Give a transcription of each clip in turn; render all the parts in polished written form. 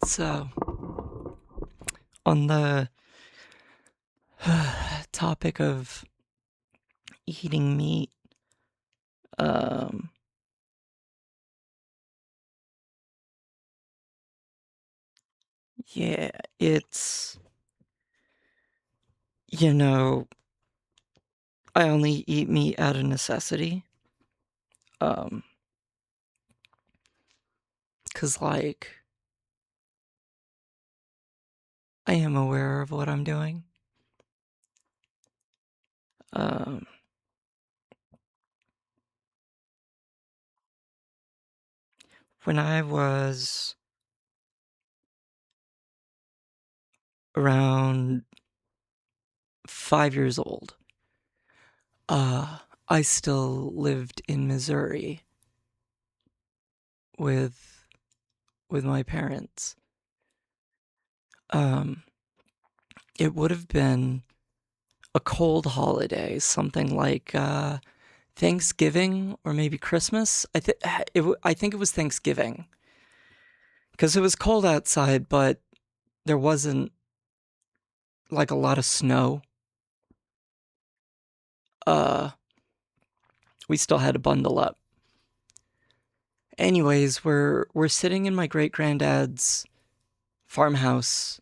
So, on the topic of eating meat, um, yeah, it's, you know, I only eat meat out of necessity. 'Cause like, I am aware of what I'm doing. Um, when I was around 5 years old, I still lived in Missouri with my parents. Um, it would have been a cold holiday, something like Thanksgiving or maybe Christmas. I think it was Thanksgiving because it was cold outside, but there wasn't like a lot of snow. We still had to bundle up. Anyways, we're sitting in my great granddad's farmhouse,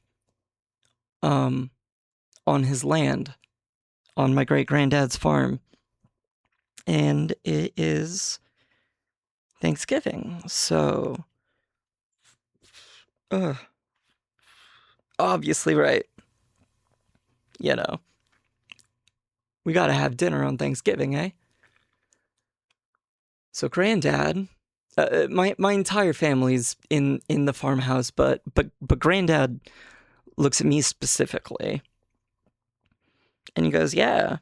on his land, on my great granddad's farm, and it is Thanksgiving. So, obviously, right? You know, we gotta have dinner on Thanksgiving, eh? So, granddad, my entire family's in the farmhouse, but granddad looks at me specifically, and he goes, "Yeah,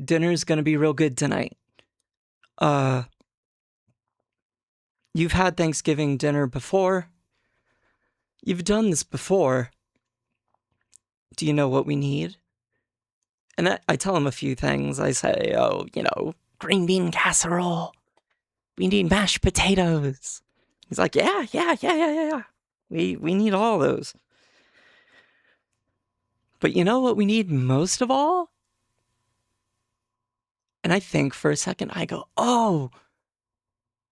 dinner's gonna be real good tonight. Uh, you've had Thanksgiving dinner before. You've done this before. Do you know what we need?" And I tell him a few things. I say, "Oh, green bean casserole. We need mashed potatoes." He's like, "Yeah. We need all those. But you know what we need most of all?" And I think for a second, I go, "Oh,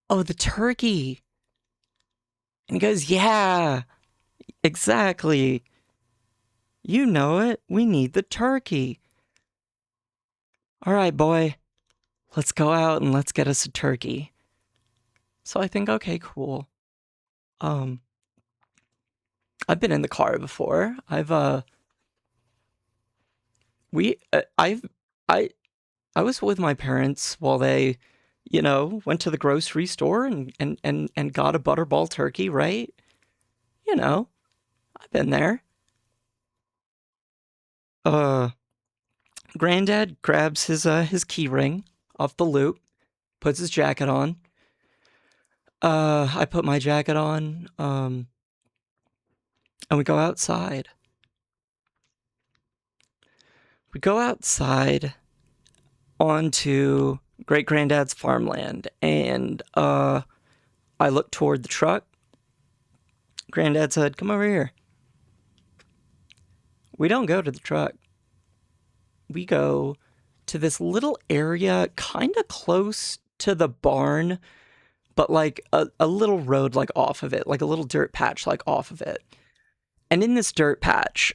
the turkey." And he goes, "Yeah, exactly. You know it. We need the turkey. All right, boy, let's go out and let's get us a turkey." So I think, okay, cool. I've been in the car before. I was with my parents while they, went to the grocery store and got a butterball turkey, right? I've been there. Granddad grabs his key ring off the loop, puts his jacket on. I put my jacket on, and we go outside. We go outside onto great granddad's farmland, and I look toward the truck. Granddad said, "Come over here." We don't go to the truck. We go to this little area kind of close to the barn, but like a little road like off of it, like a little dirt patch like off of it. And in this dirt patch,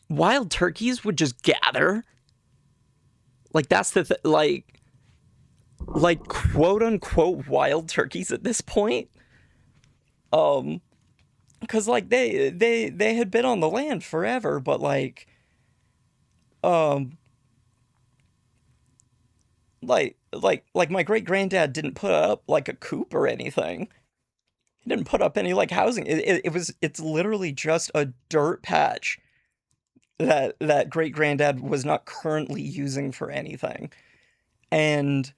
wild turkeys would just gather. Like that's the like quote unquote wild turkeys at this point. Because like they had been on the land forever, but um like my great granddad didn't put up like a coop or anything. He didn't put up any like housing. It's literally just a dirt patch that great granddad was not currently using for anything. And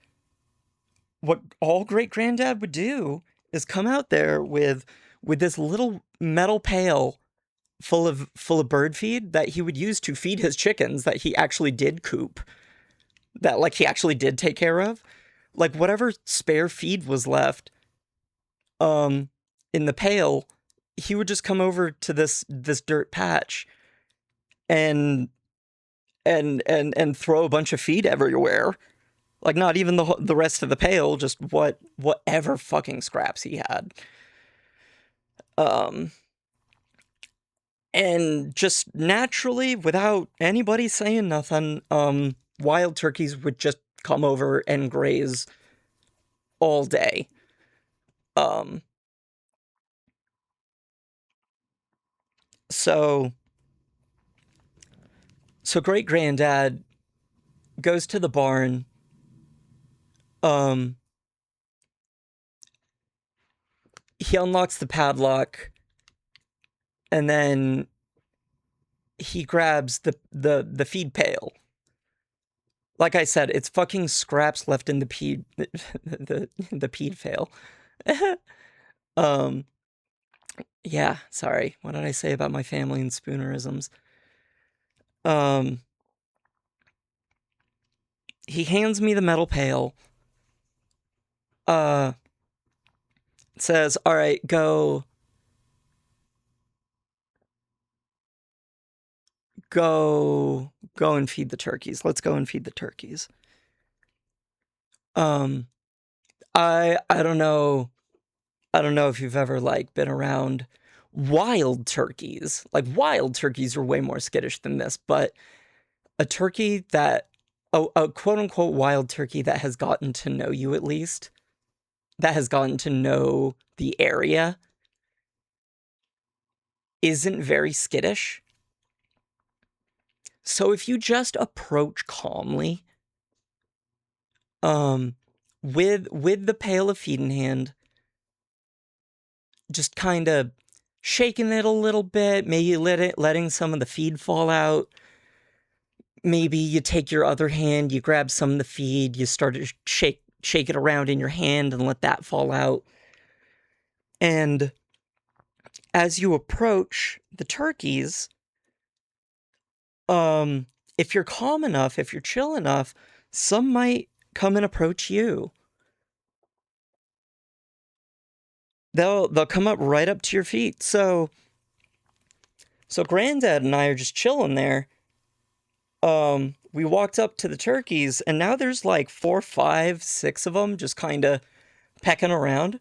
what all great granddad would do is come out there with this little metal pail full of bird feed that he would use to feed his chickens that he actually did coop, that like he actually did take care of. Like whatever spare feed was left, in the pail, he would just come over to this dirt patch and throw a bunch of feed everywhere. Like, not even the rest of the pail, just whatever fucking scraps he had. And just naturally, without anybody saying nothing, wild turkeys would just come over and graze all day. So great granddad goes to the barn. He unlocks the padlock, and then he grabs the feed pail. Like I said, it's fucking scraps left in the peed the peed pail. Yeah, sorry. What did I say about my family and spoonerisms? He hands me the metal pail. Says, "All right, go and feed the turkeys. Let's go and feed the turkeys." I don't know if you've ever like been around wild turkeys. Like, wild turkeys are way more skittish than this, but a turkey that a quote unquote wild turkey that has gotten to know you, at least, that has gotten to know the area, isn't very skittish. So if you just approach calmly, with the pail of feed in hand, just kind of shaking it a little bit, maybe letting some of the feed fall out. Maybe you take your other hand, you grab some of the feed, you start to shake it around in your hand and let that fall out. And as you approach the turkeys, if you're calm enough, if you're chill enough, some might come and approach you. They'll come up right up to your feet. So Granddad and I are just chilling there. We walked up to the turkeys, and now there's like 4, 5, 6 of them just kind of pecking around.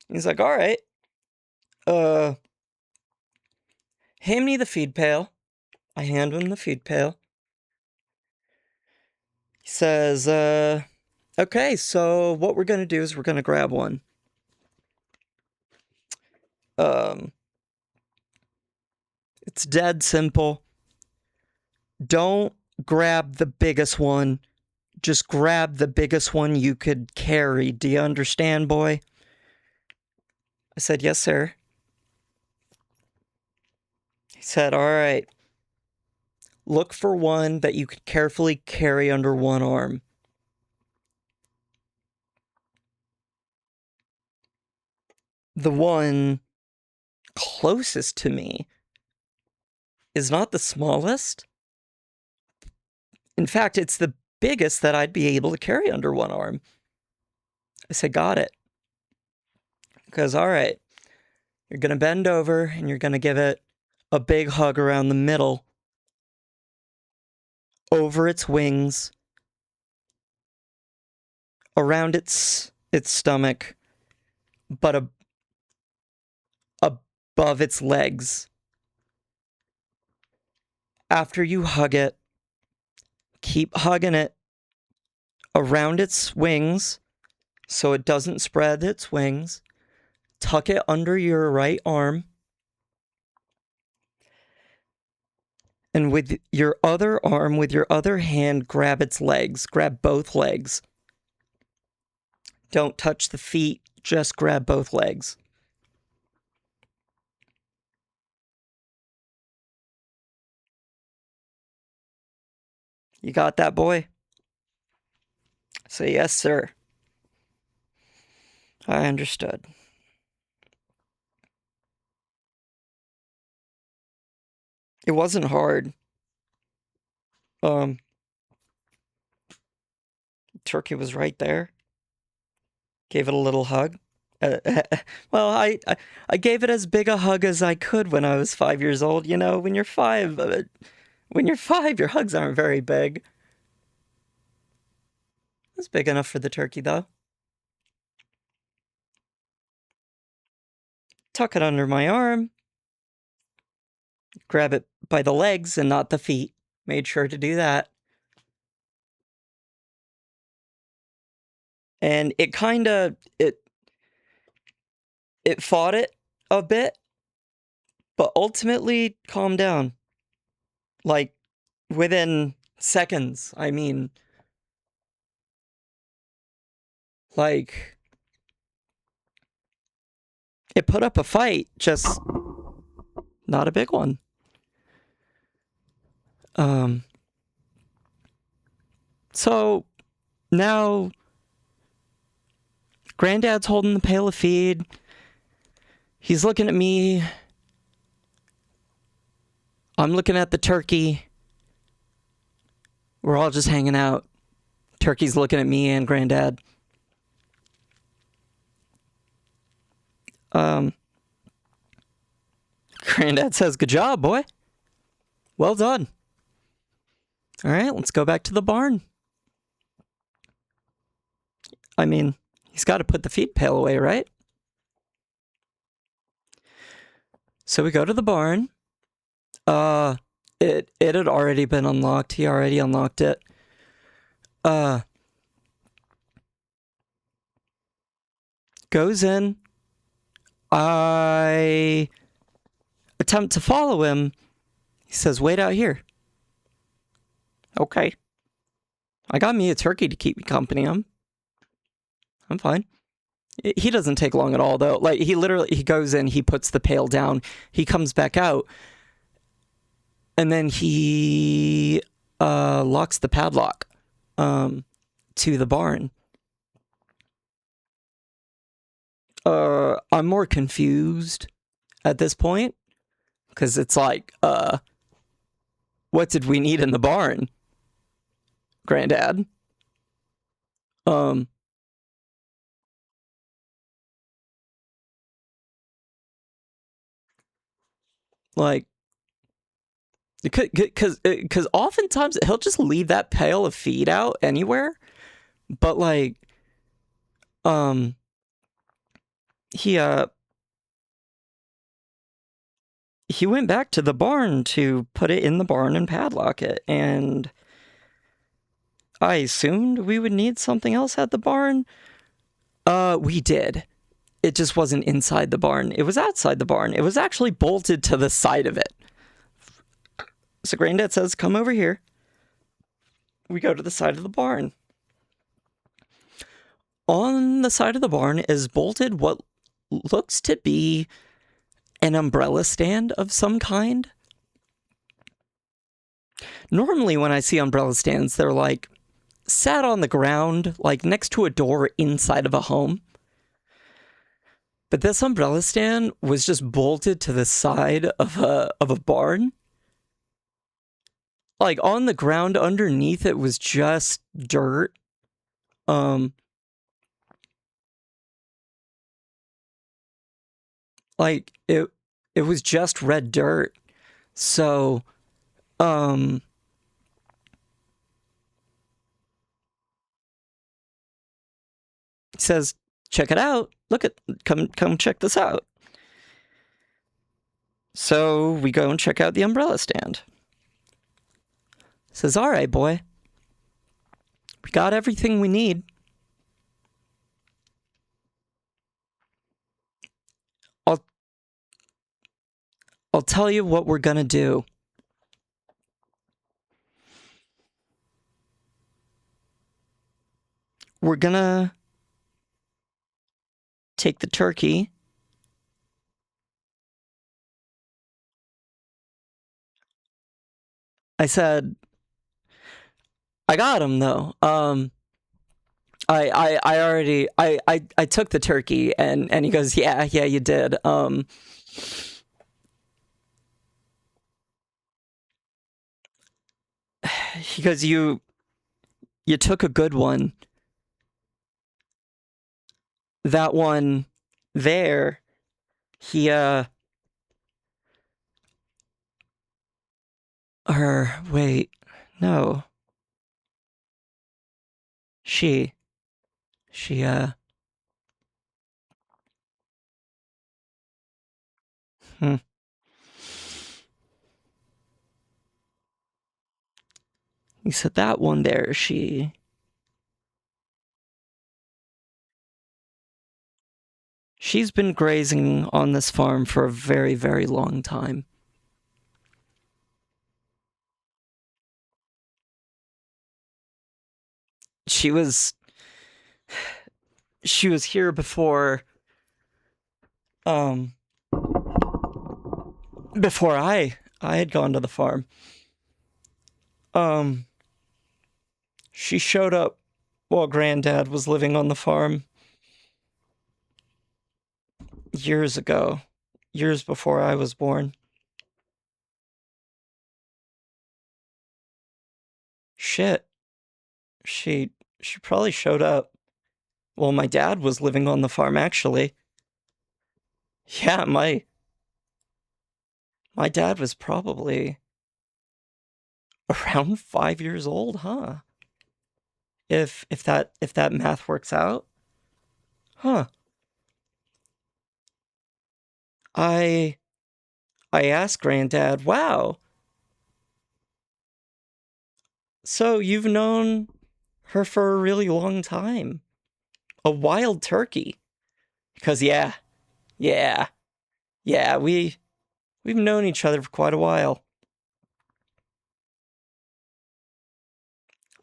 He's like, "All right, hand me the feed pail." I hand him the feed pail. He says, "Okay, so what we're gonna do is we're gonna grab one. It's dead simple. Don't grab the biggest one. Just grab the biggest one you could carry. Do you understand, boy?" I said, "Yes, sir." He said, "All right. Look for one that you could carefully carry under one arm." The one closest to me is not the smallest. In fact, it's the biggest that I'd be able to carry under one arm. I said, "Got it." Because, all right, you're going to bend over and you're going to give it a big hug around the middle, over its wings, around its stomach, but above its legs. After you hug it, keep hugging it around its wings so it doesn't spread its wings. Tuck it under your right arm. And with your other arm, with your other hand, grab its legs. Grab both legs. Don't touch the feet, just grab both legs. You got that, boy? Say, "Yes, sir." I understood. It wasn't hard. Turkey was right there. Gave it a little hug. Uh, well, I gave it as big a hug as I could when I was 5 years old. You know, when you're five, your hugs aren't very big. It's big enough for the turkey, though. Tuck it under my arm. Grab it by the legs and not the feet. Made sure to do that. And it fought it a bit, but ultimately calmed down. Like, within seconds, I mean. Like, it put up a fight, just not a big one. So now Granddad's holding the pail of feed. He's looking at me. I'm looking at the turkey. We're all just hanging out. Turkey's looking at me and Granddad. Granddad says, "Good job, boy. Well done. All right, let's go back to the barn." I mean, he's got to put the feed pail away, right? So we go to the barn. It had already been unlocked. He already unlocked it. Goes in. I attempt to follow him. He says, "Wait out here." Okay. I got me a turkey to keep me company. I'm fine. He doesn't take long at all, though. Like, he goes in, he puts the pail down, he comes back out, and then he locks the padlock to the barn. I'm more confused at this point, because it's like, what did we need in the barn, Granddad? Like, because oftentimes he'll just leave that pail of feed out anywhere, but like, he went back to the barn to put it in the barn and padlock it, and I assumed we would need something else at the barn. We did. It just wasn't inside the barn. It was outside the barn. It was actually bolted to the side of it. So Granddad says, "Come over here." We go to the side of the barn. On the side of the barn is bolted what looks to be an umbrella stand of some kind. Normally when I see umbrella stands, they're like sat on the ground, like next to a door inside of a home. But this umbrella stand was just bolted to the side of a barn. Like, on the ground underneath it was just dirt. Like, it was just red dirt. So, he says, "Check it out. Come check this out." So we go and check out the umbrella stand. Says, "All right, boy. We got everything we need. I'll tell you what we're gonna do. We're gonna take the turkey." I said, "I got him, though. I already I took the turkey," and he goes, yeah, you did. He goes, you took a good one. That one there, he, wait, no. She, hmm. He said that one there, she's been grazing on this farm for a very, very long time. She was here before, before I had gone to the farm. She showed up while Granddad was living on the farm years ago, years before I was born. Shit. She probably showed up. Well, my dad was living on the farm, actually. Yeah, my dad was probably around 5 years old, huh? If that math works out. Huh. I asked Granddad, wow, so you've known her for a really long time. A wild turkey. Because yeah, we've known each other for quite a while.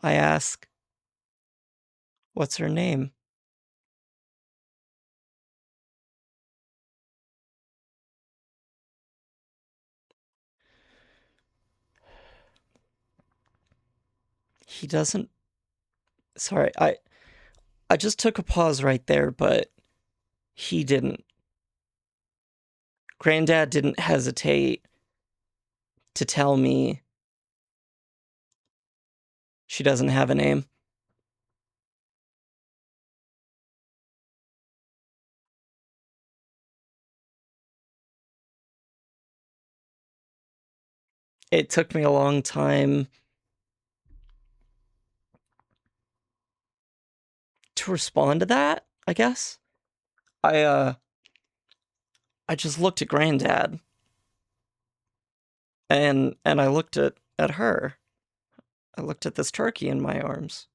I ask, what's her name? He doesn't. Sorry, I just took a pause right there, but he didn't. Granddad didn't hesitate to tell me she doesn't have a name. It took me a long time to respond to that, I guess. I just looked at Granddad and I looked at her. I looked at this turkey in my arms.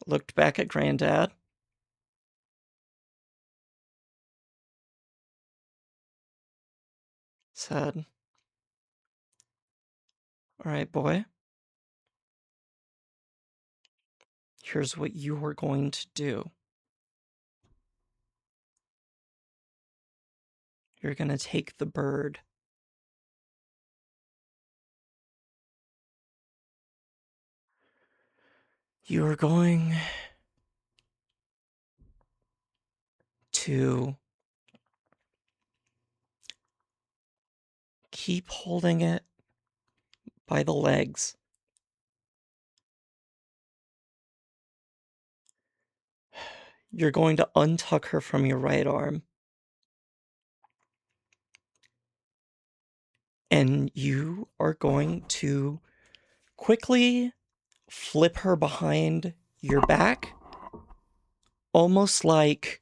Looked back at Granddad. Said, all right, boy. Here's what you are going to do. You're going to take the bird. You are going to keep holding it by the legs. You're going to untuck her from your right arm. And you are going to quickly flip her behind your back, almost like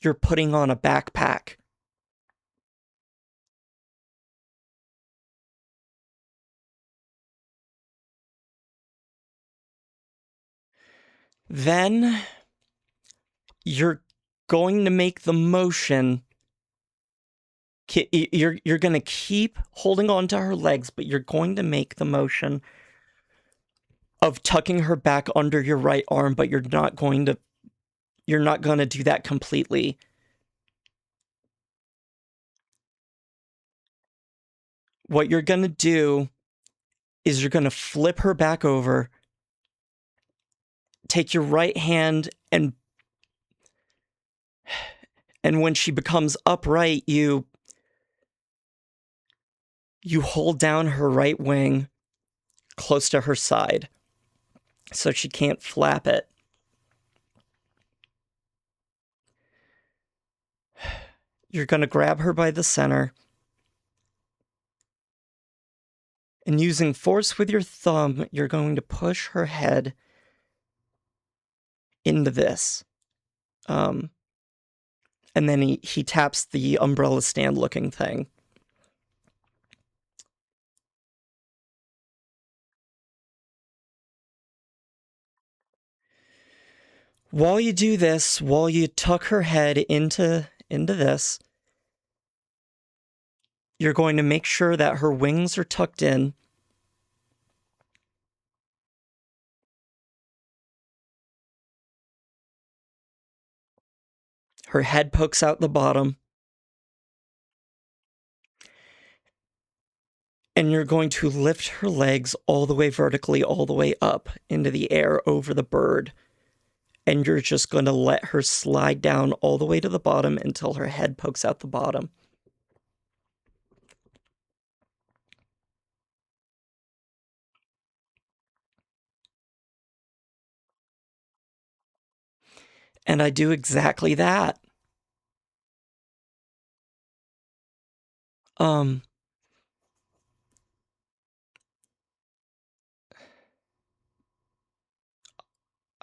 you're putting on a backpack. Then you're going to make the motion. You're going to keep holding on to her legs, but you're going to make the motion of tucking her back under your right arm, but you're not going to do that completely. What you're going to do is you're going to flip her back over, take your right hand, and when she becomes upright, you hold down her right wing close to her side so she can't flap it. You're going to grab her by the center. And using force with your thumb, you're going to push her head into this. And then he taps the umbrella stand looking thing. While you do this, while you tuck her head into this, you're going to make sure that her wings are tucked in. Her head pokes out the bottom. And you're going to lift her legs all the way vertically, all the way up into the air over the bird. And you're just going to let her slide down all the way to the bottom until her head pokes out the bottom. And I do exactly that. I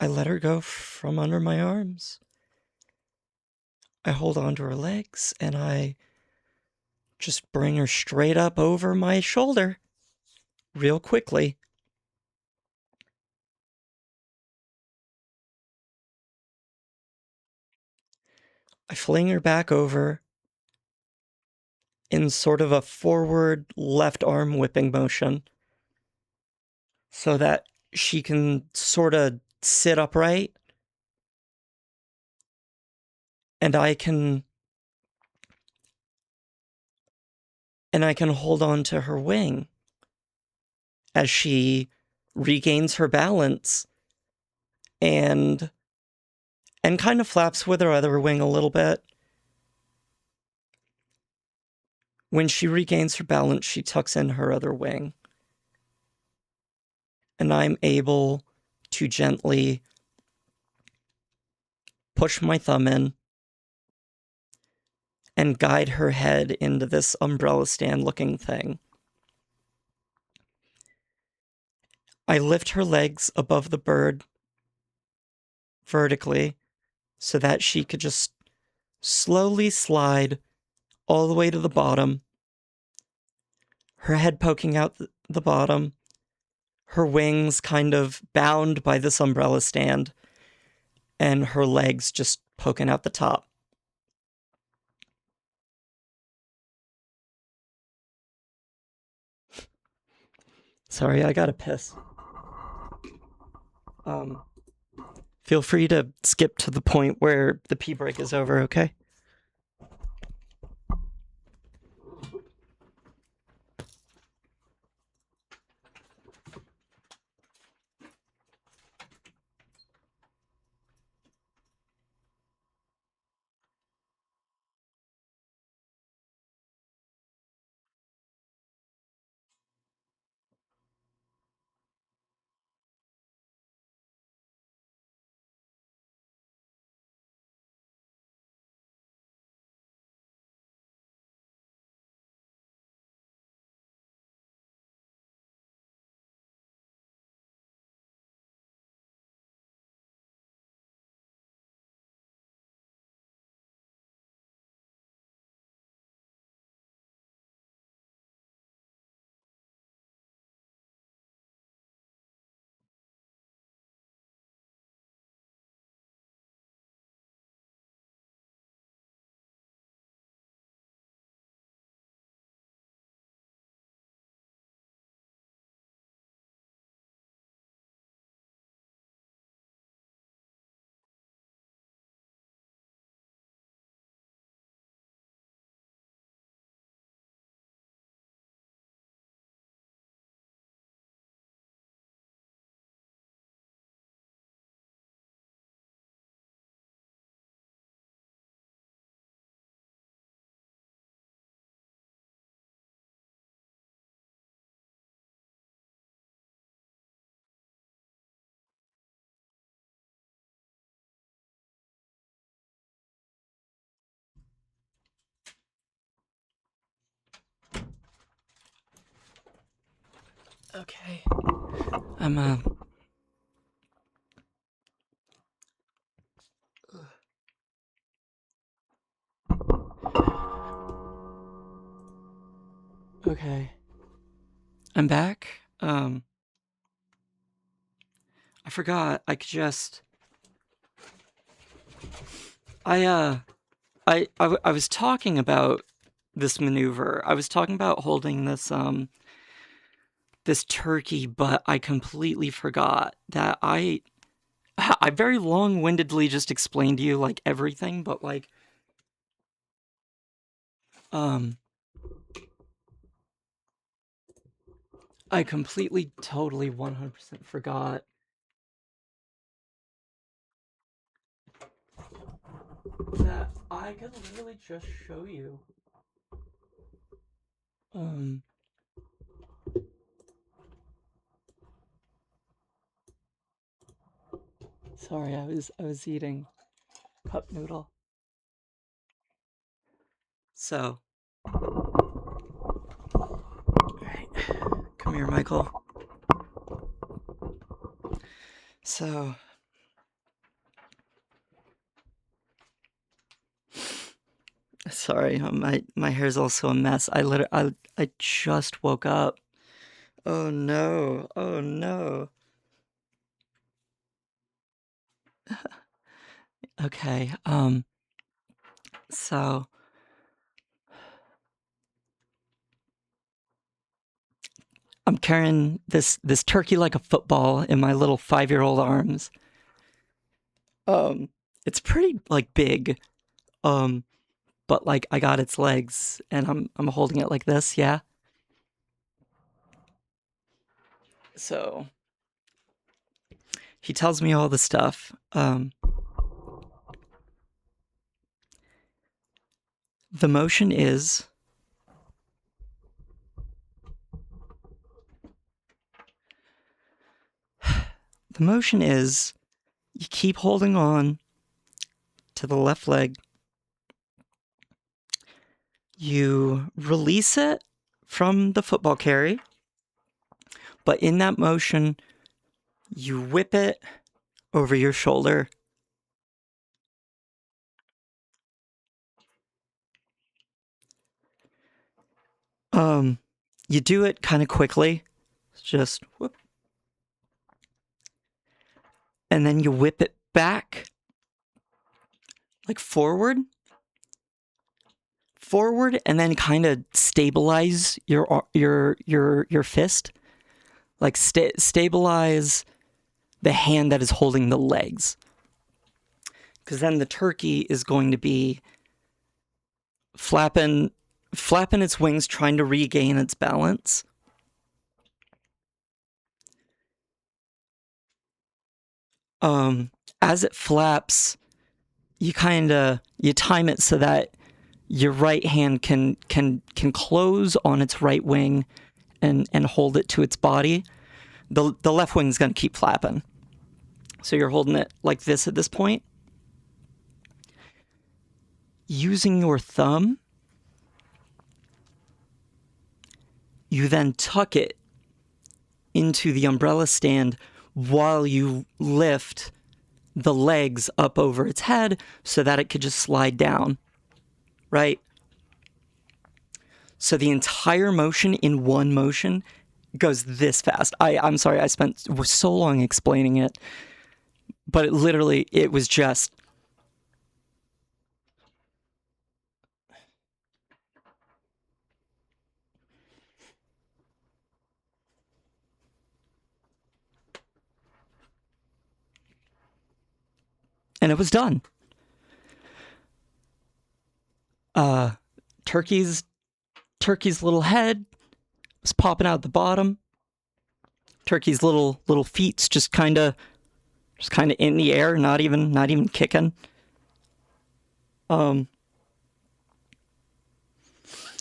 let her go from under my arms. I hold onto her legs and I just bring her straight up over my shoulder real quickly. I fling her back over in sort of a forward left arm whipping motion so that she can sort of sit upright and I can hold on to her wing as she regains her balance and kind of flaps with her other wing a little bit. When she regains her balance, she tucks in her other wing. And I'm able to gently push my thumb in and guide her head into this umbrella stand looking thing. I lift her legs above the bird vertically so that she could just slowly slide all the way to the bottom, her head poking out the bottom, her wings kind of bound by this umbrella stand, and her legs just poking out the top. Sorry, I gotta piss. Feel free to skip to the point where the pee break is over, okay? Okay. I'm Okay. I'm back. I forgot I could just I was talking about this maneuver. I was talking about holding this turkey, but I completely forgot that I very long-windedly just explained to you like everything, but like I completely totally 100% forgot that I could literally just show you. Sorry, I was eating cup noodle. So, alright, come here, Michael. So, sorry, my hair's also a mess. I just woke up. Oh no! Oh no! Okay. So I'm carrying this turkey like a football in my little 5-year-old arms. It's pretty like big. But like I got its legs and I'm holding it like this, yeah. So he tells me all the stuff. The motion is you keep holding on to the left leg. You release it from the football carry, but in that motion, you whip it over your shoulder. You do it kind of quickly. Just whoop. And then you whip it back, like forward, and then kind of stabilize your fist, like stabilize the hand that is holding the legs, because then the turkey is going to be flapping its wings, trying to regain its balance. As it flaps, you time it so that your right hand can close on its right wing and hold it to its body. The left wing's going to keep flapping. So you're holding it like this at this point. Using your thumb, you then tuck it into the umbrella stand while you lift the legs up over its head so that it could just slide down, right? So the entire motion in one motion goes this fast. I'm sorry, I spent so long explaining it, but it was just... And it was done. Turkey's little head was popping out the bottom. Turkey's little feet's just kind of in the air, not even kicking.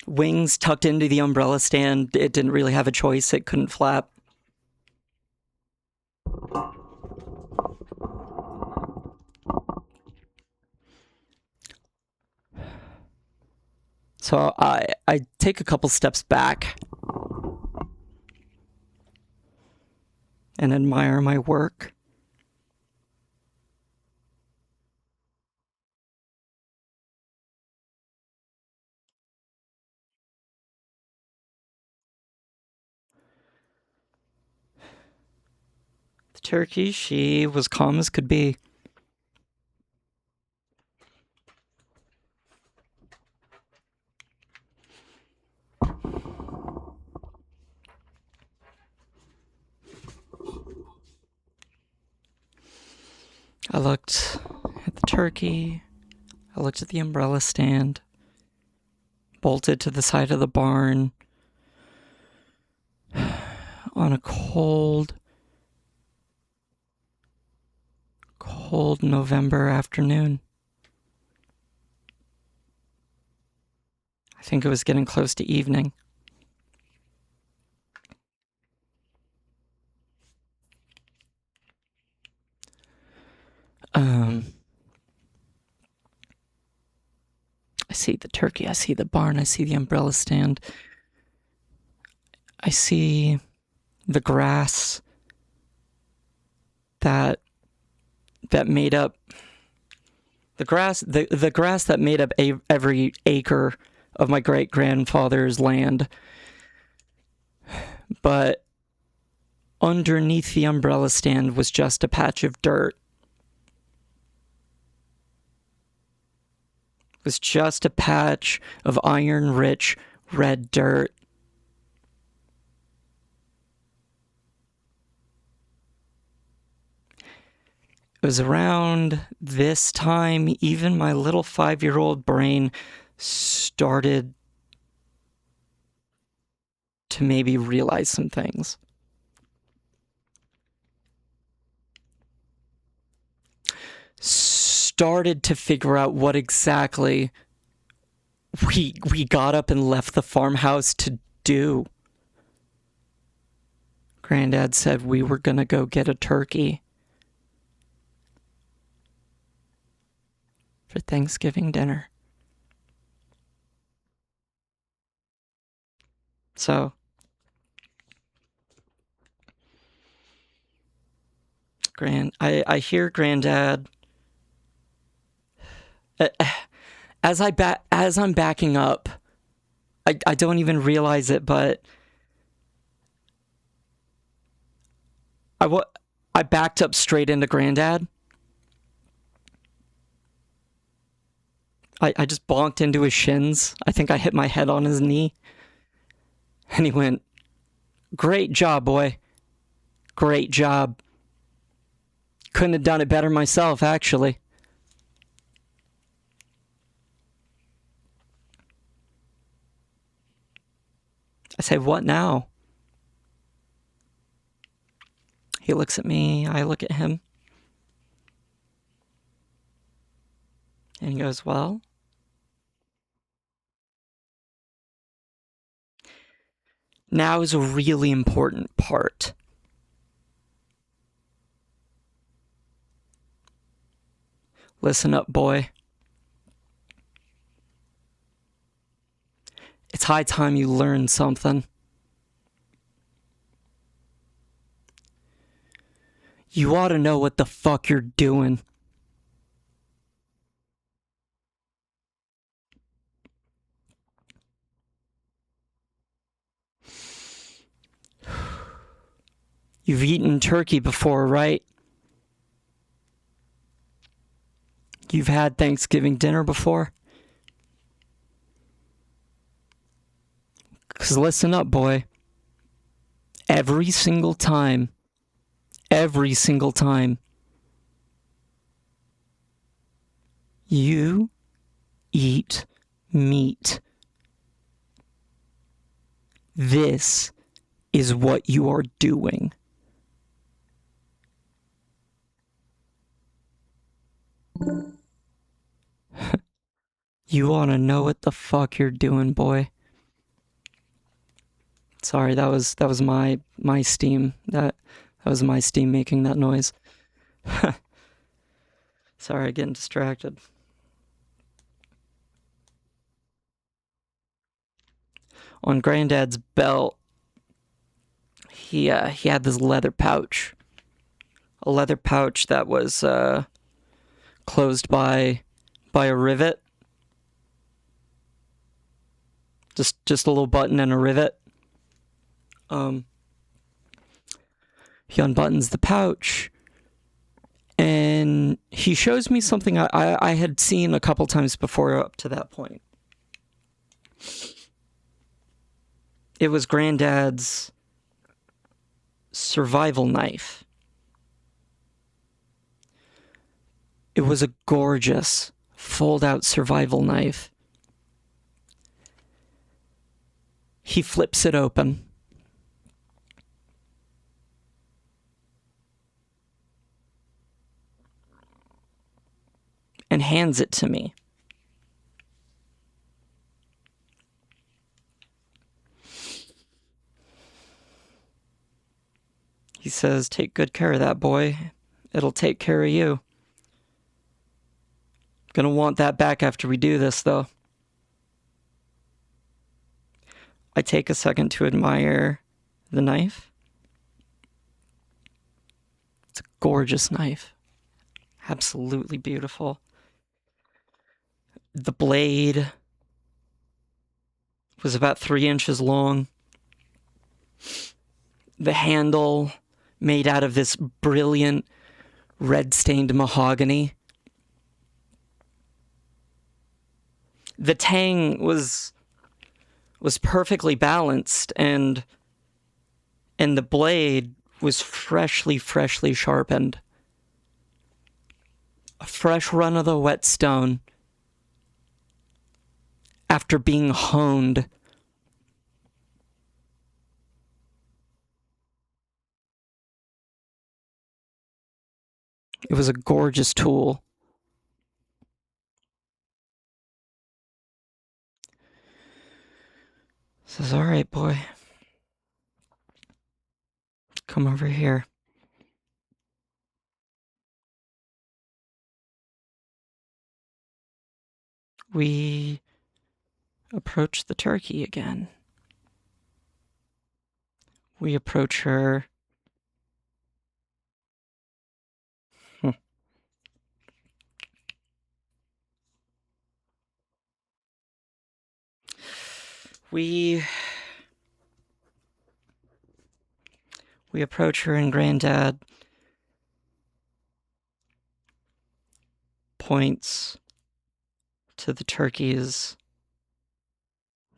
Wings tucked into the umbrella stand. It didn't really have a choice. It couldn't flap. So I take a couple steps back. and admire my work. The turkey, she was calm as could be. I looked at the turkey, I looked at the umbrella stand, bolted to the side of the barn on a cold November afternoon. I think it was getting close to evening. I see the turkey, I see the barn, I see the umbrella stand. I see the grass that made up the grass that made up every acre of my great-grandfather's land. But underneath the umbrella stand was just a patch of dirt. It was just a patch of iron-rich red dirt. It was around this time, even my little 5-year-old brain started to maybe realize some things. Started to figure out what exactly we got up and left the farmhouse to do. Granddad said we were gonna go get a turkey for Thanksgiving dinner. So, I hear Granddad as I'm backing up. I don't even realize it, but I backed up straight into Granddad. I just bonked into his shins. I think I hit my head on his knee. And he went, "Great job, boy. Great job. Couldn't have done it better myself, actually." I say, "What now?" He looks at me, I look at him. And he goes, "Well, now is a really important part. Listen up, boy. It's high time you learn something. You ought to know what the fuck you're doing." You've eaten turkey before, right? You've had Thanksgiving dinner before? 'Cause listen up, boy. Every single time, you eat meat, this is what you are doing. You ought to know what the fuck you're doing, boy. Sorry, that was my steam. That was my steam making that noise. Sorry, getting distracted. On Granddad's belt, he had this leather pouch. A leather pouch that was closed by a rivet. Just a little button and a rivet. He unbuttons the pouch, and he shows me something I had seen a couple times before up to that point. It was Granddad's survival knife. It was a gorgeous fold-out survival knife. He flips it open. And hands it to me. He says, "Take good care of that, boy. It'll take care of you. Gonna want that back after we do this, though." I take a second to admire the knife. It's a gorgeous knife. Absolutely beautiful. The blade was about 3 inches long. The handle made out of this brilliant red-stained mahogany. The tang was perfectly balanced, and the blade was freshly sharpened. A fresh run of the whetstone after being honed. It was a gorgeous tool. Says, "All right, boy. Come over here." We approach the turkey again. We approach her. We approach her, and Granddad points to the turkey's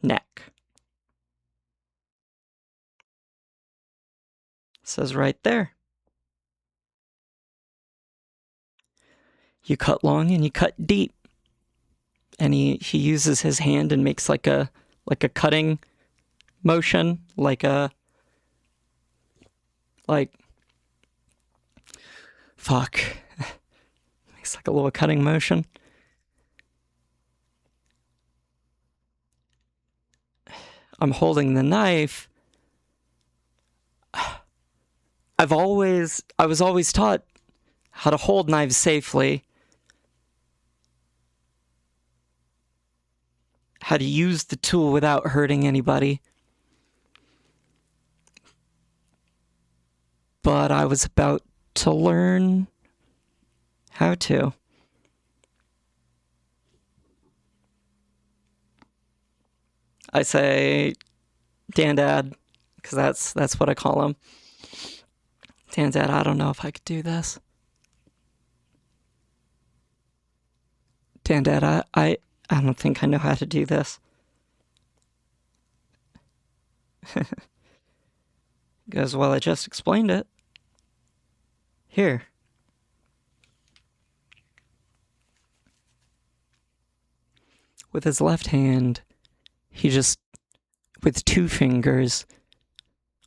neck. Says, "Right there. You cut long and you cut deep." And he uses his hand and makes like a cutting motion, fuck. Makes like a little cutting motion. I'm holding the knife. I was always taught how to hold knives safely, how to use the tool without hurting anybody. But I was about to learn how to. I say, "Dad," because that's what I call him. "Dad, I don't know if I could do this. Dad, I don't think I know how to do this." He goes, "Well, I just explained it. Here." With his left hand, he just, with 2 fingers,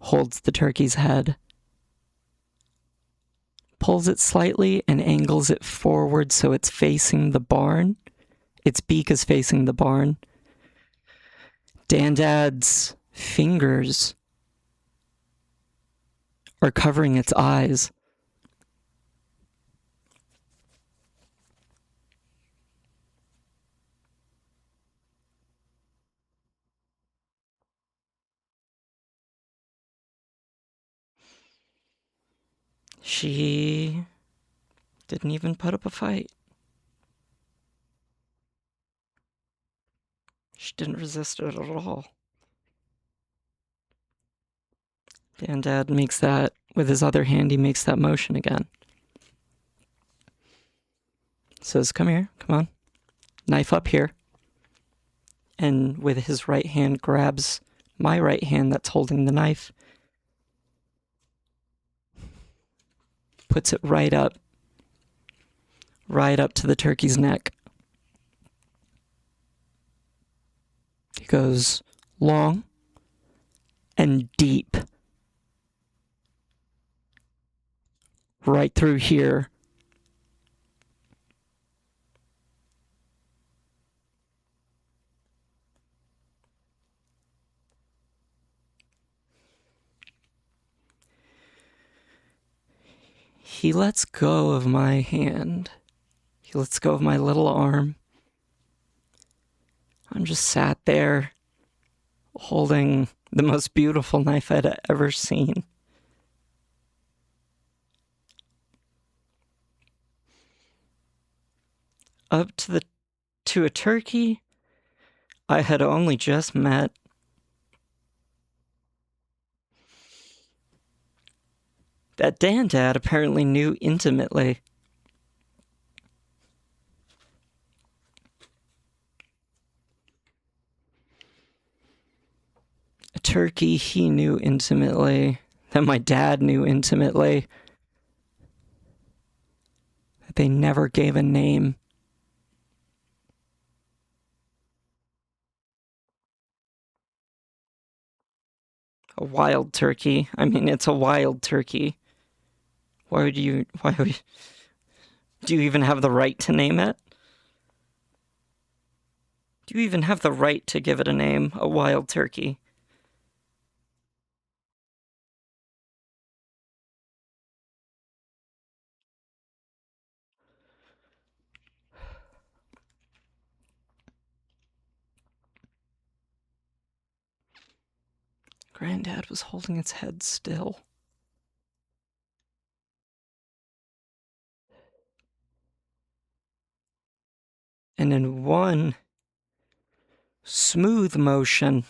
holds the turkey's head, pulls it slightly and angles it forward so it's facing the barn. Its beak is facing the barn. Dad's fingers are covering its eyes. She didn't even put up a fight. She didn't resist it at all. Dad makes that, with his other hand, he makes that motion again. Says, come here, come on. Knife up here. And with his right hand grabs my right hand that's holding the knife, puts it right up to the turkey's neck. He goes long and deep, right through here. He lets go of my hand. He lets go of my little arm. I'm just sat there holding the most beautiful knife I'd ever seen. Up to a turkey I had only just met. That Dad apparently knew intimately. A turkey he knew intimately, that my dad knew intimately, that they never gave a name. A wild turkey. I mean, it's a wild turkey. Do you even have the right to name it? Do you even have the right to give it a name, a wild turkey? Granddad was holding its head still. And in one smooth motion,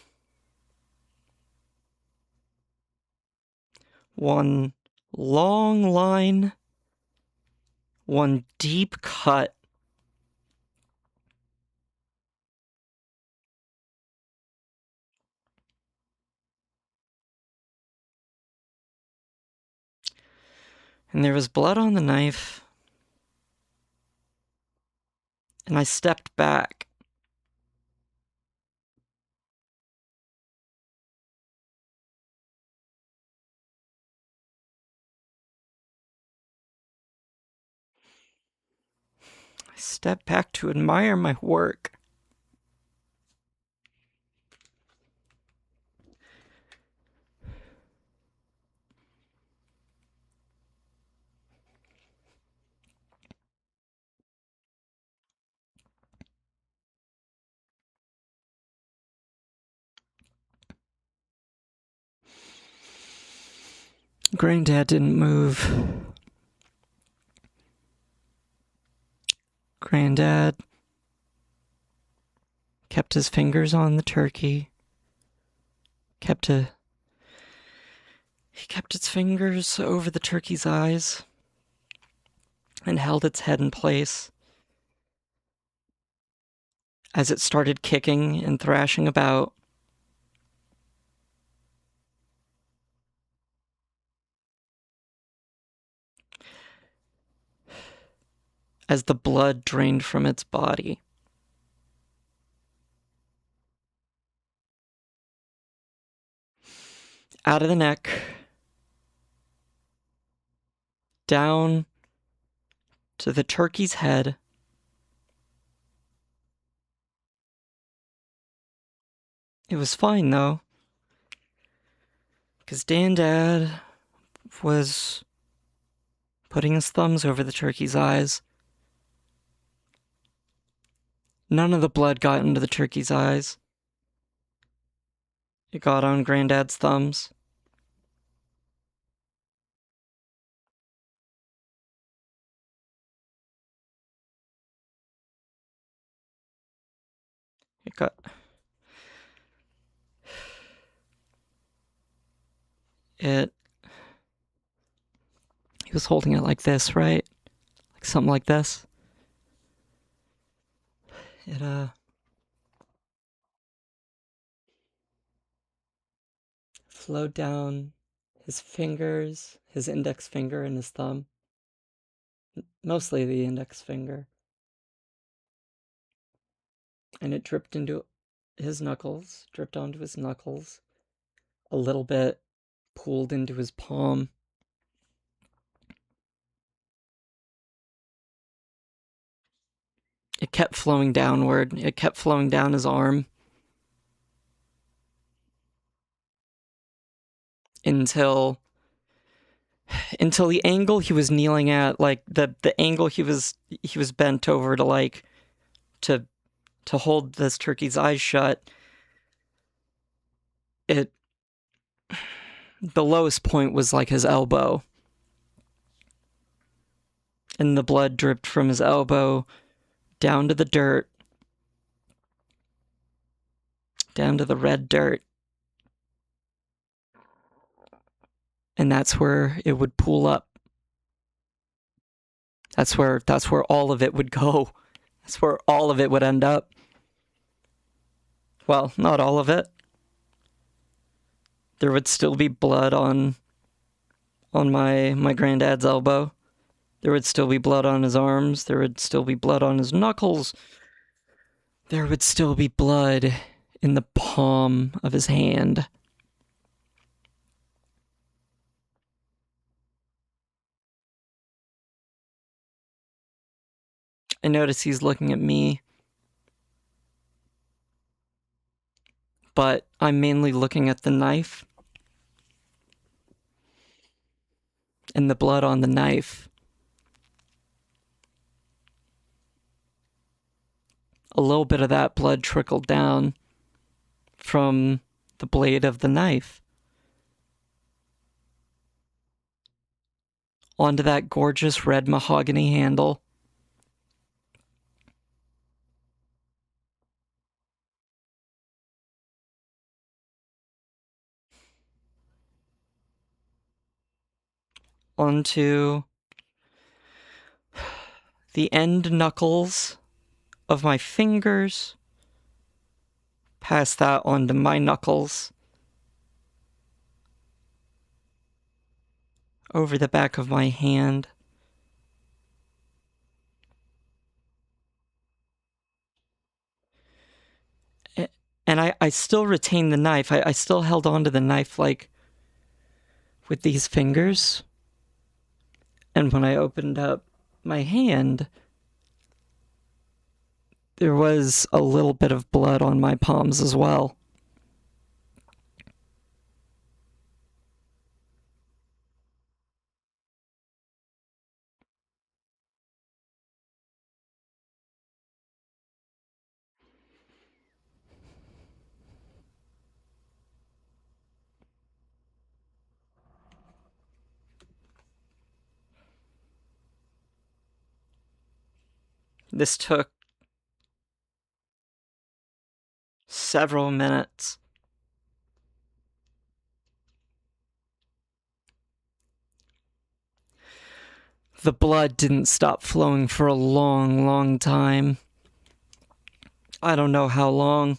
one long line, one deep cut, and there was blood on the knife, and I stepped back. I stepped back to admire my work. Granddad didn't move. Granddad kept his fingers on the turkey. He kept its fingers over the turkey's eyes and held its head in place as it started kicking and thrashing about. As the blood drained from its body. Out of the neck, down to the turkey's head. It was fine, though, because Dad was putting his thumbs over the turkey's eyes. None of the blood got into the turkey's eyes. It got on Granddad's thumbs. He was holding it like this, right? Like something like this. It flowed down his fingers, his index finger and his thumb. Mostly the index finger. And it dripped into his knuckles, dripped onto his knuckles. A little bit pooled into his palm. It kept flowing downward. It kept flowing down his arm. Until the angle he was kneeling at, like the angle he was bent over to, like, to hold this turkey's eyes shut. The lowest point was like his elbow. And the blood dripped from his elbow down to the dirt, down to the red dirt. And that's where it would pool up. That's where all of it would go. That's where all of it would end up. Well, not all of it. There would still be blood on my granddad's elbow. There would still be blood on his arms. There would still be blood on his knuckles. There would still be blood in the palm of his hand. I notice he's looking at me, but I'm mainly looking at the knife and the blood on the knife. A little bit of that blood trickled down from the blade of the knife onto that gorgeous red mahogany handle. Onto the end knuckles of my fingers, past that onto my knuckles, over the back of my hand. And I still retained the knife. I still held on to the knife, like, with these fingers. And when I opened up my hand, there was a little bit of blood on my palms as well. This took several minutes. The blood didn't stop flowing for a long, long time. I don't know how long.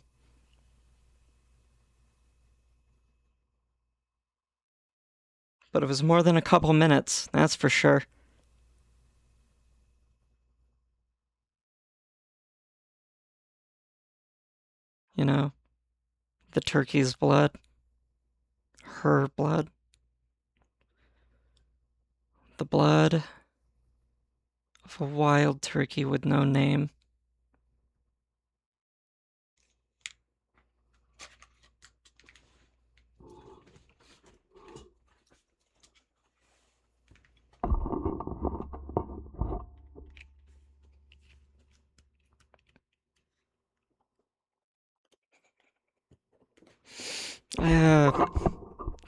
But it was more than a couple minutes, that's for sure. You know, the turkey's blood, her blood, the blood of a wild turkey with no name.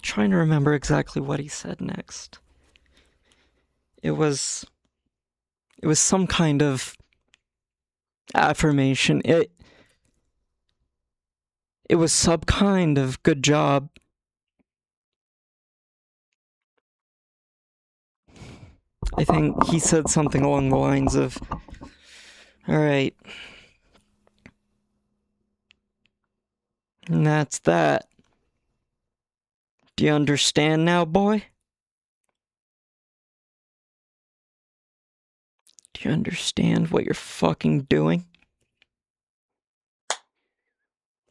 Trying to remember exactly what he said next. It was some kind of affirmation. It was sub kind of good job. I think he said something along the lines of, alright. And that's that. Do you understand now, boy? Do you understand what you're fucking doing?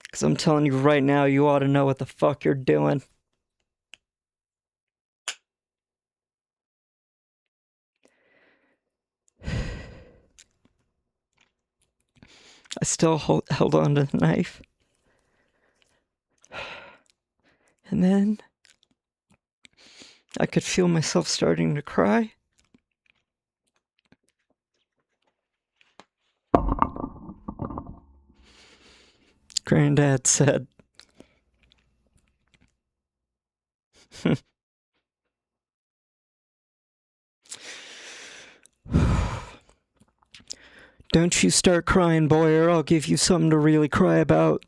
Because I'm telling you right now, you ought to know what the fuck you're doing. I still held on to the knife. And then I could feel myself starting to cry. Granddad said, "Don't you start crying, boy, or I'll give you something to really cry about."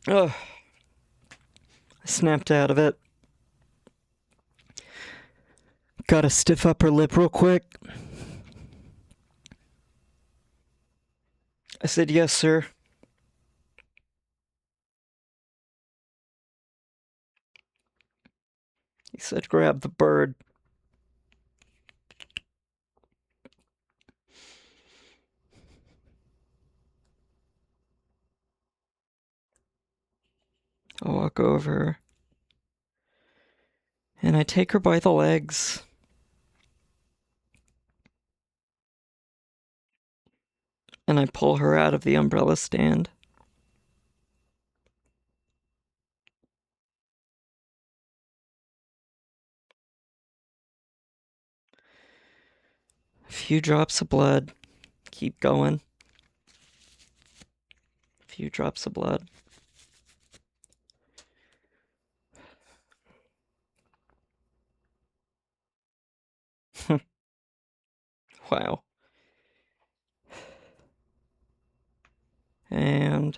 Ugh. I snapped out of it. Got a stiff upper lip real quick. I said, "Yes, sir." He said, "Grab the bird." I walk over and I take her by the legs. And I pull her out of the umbrella stand. A few drops of blood. Keep going. A few drops of blood. Wow. And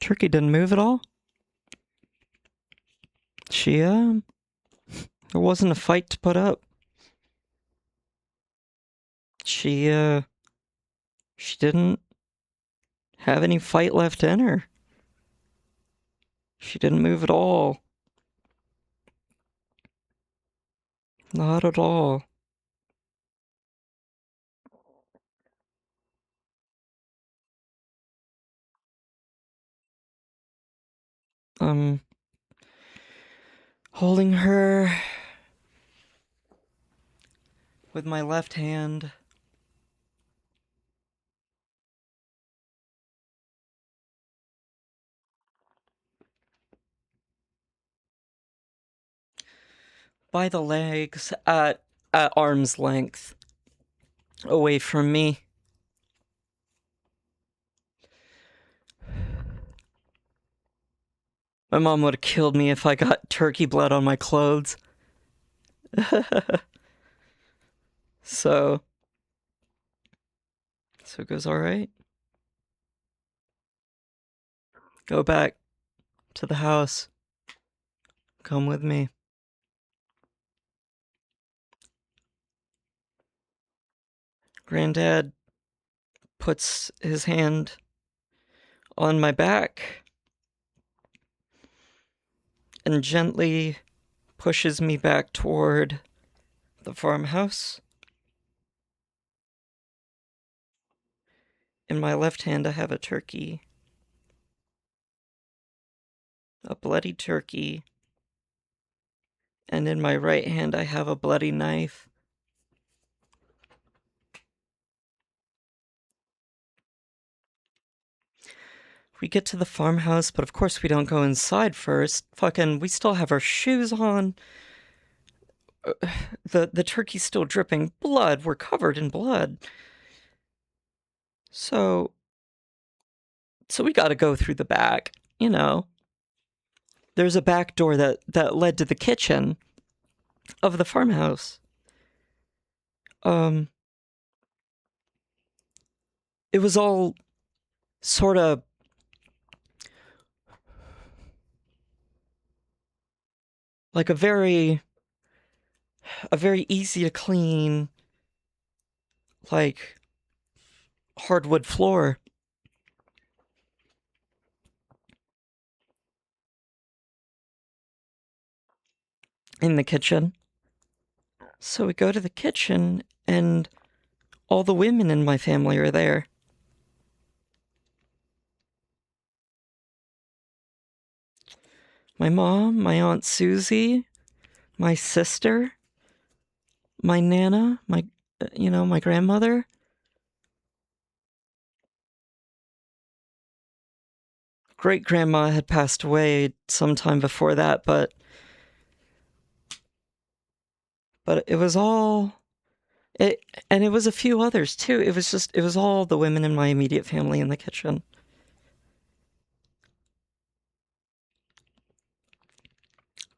Turkey didn't move at all. She, there wasn't a fight to put up. She didn't have any fight left in her. She didn't move at all. Not at all. Holding her with my left hand. By the legs at arm's length away from me. My mom would have killed me if I got turkey blood on my clothes. So it goes, "Alright. Go back to the house. Come with me." Granddad puts his hand on my back and gently pushes me back toward the farmhouse. In my left hand, I have a turkey. A bloody turkey. And in my right hand, I have a bloody knife. We get to the farmhouse, but of course we don't go inside first. We still have our shoes on. The turkey's still dripping blood. We're covered in blood. So we gotta go through the back, you know. There's a back door that led to the kitchen. of the farmhouse. It was all sort of like a very easy to clean, like hardwood floor. In the kitchen. So we go to the kitchen, and all the women in my family are there. My mom, my Aunt Susie, my sister, my Nana, my grandmother. Great-grandma had passed away sometime before that, but it was all it, and it was a few others too. It was all the women in my immediate family in the kitchen.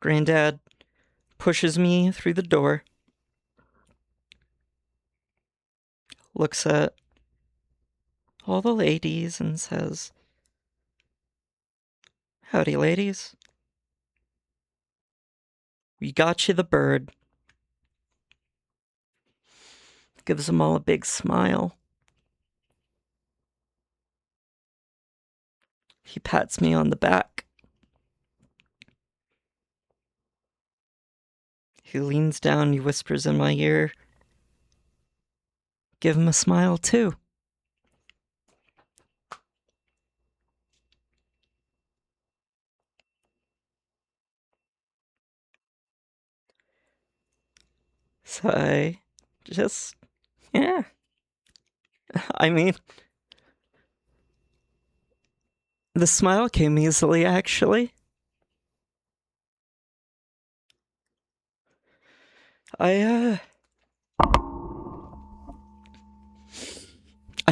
Granddad pushes me through the door, looks at all the ladies and says, "Howdy, ladies. We got you the bird." Gives them all a big smile. He pats me on the back. He leans down, he whispers in my ear, "Give him a smile too." So I just, yeah. I mean, the smile came easily, actually. I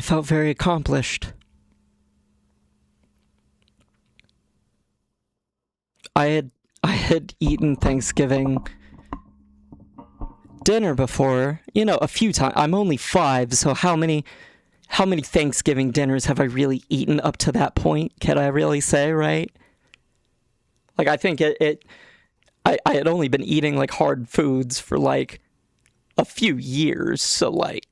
felt very accomplished. I had eaten Thanksgiving dinner before, a few times. I'm only 5, so how many Thanksgiving dinners have I really eaten up to that point? Can I really say, right? Like, I think I had only been eating like hard foods for like a few years, so like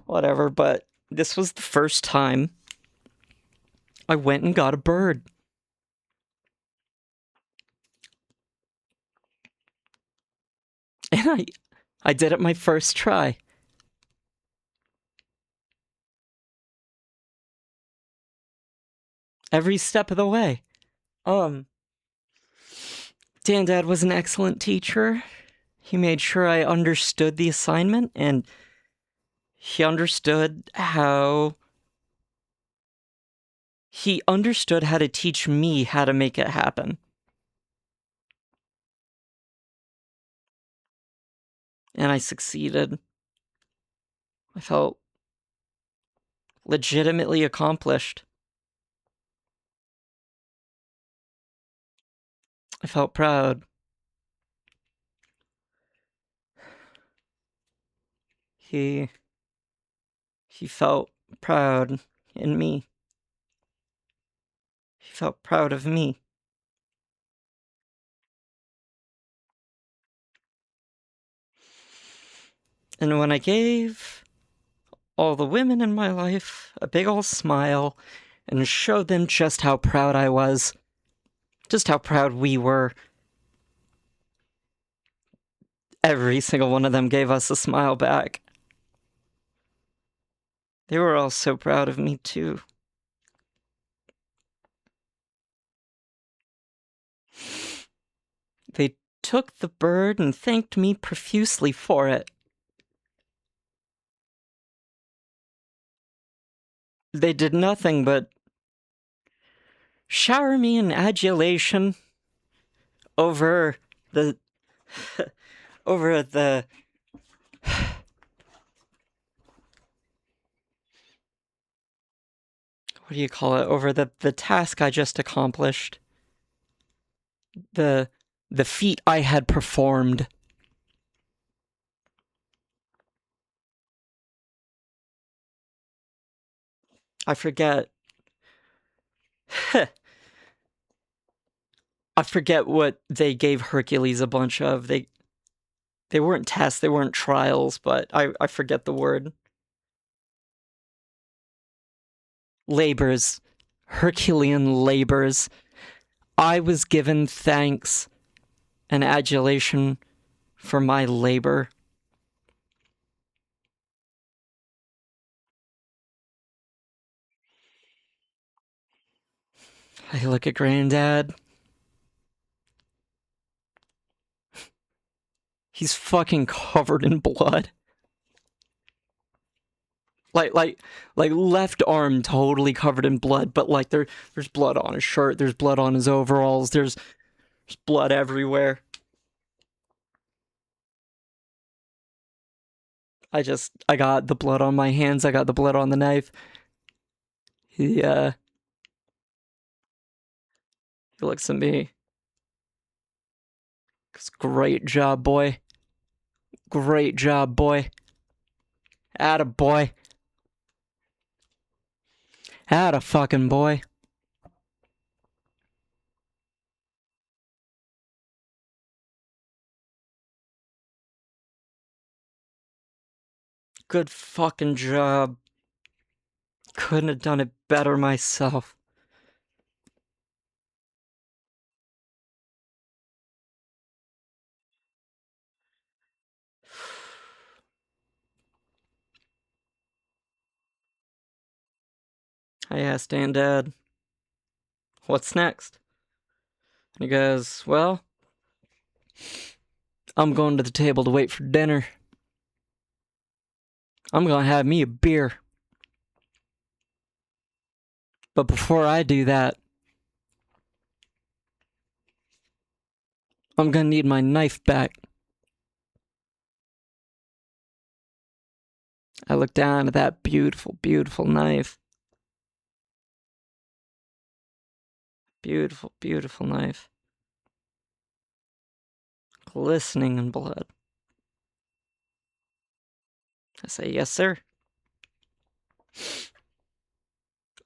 whatever, but this was the first time I went and got a bird. And I did it my first try. Every step of the way. Dad was an excellent teacher. He made sure I understood the assignment, and he understood how to teach me how to make it happen. And I succeeded. I felt legitimately accomplished. I felt proud. He felt proud in me. He felt proud of me. And when I gave all the women in my life a big old smile and showed them just how proud I was, just how proud we were, every single one of them gave us a smile back. They were all so proud of me, too. They took the bird and thanked me profusely for it. They did nothing but shower me in adulation over the over the what do you call it? Over the task I just accomplished. The the feat I had performed. I forget. I forget what they gave Hercules a bunch of. They weren't tests, they weren't trials, but I forget the word. Labors. Herculean labors. I was given thanks and adulation for my labor. I look at Granddad. He's fucking covered in blood. Like left arm totally covered in blood, but like there's blood on his shirt, there's blood on his overalls, there's blood everywhere. I got the blood on my hands, I got the blood on the knife. He looks at me. Great job, boy. Great job, boy. Atta boy. Atta fucking boy. Good fucking job. Couldn't have done it better myself. I asked Dad, what's next? And he goes, well, I'm going to the table to wait for dinner. I'm gonna have me a beer. But before I do that, I'm gonna need my knife back. I look down at that beautiful, beautiful knife. Beautiful, beautiful knife. Glistening in blood. I say, yes, sir.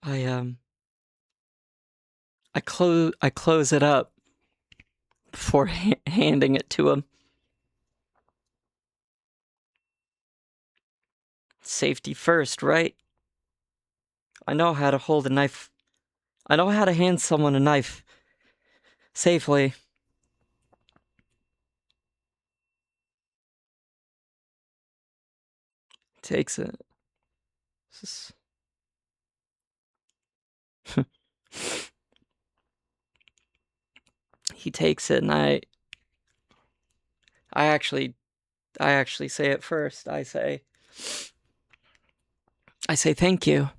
I close it up before handing it to him. Safety first, right? I know how to hold a knife. I know how to hand someone a knife safely. Takes it. He takes it, and I actually say it first. I say thank you.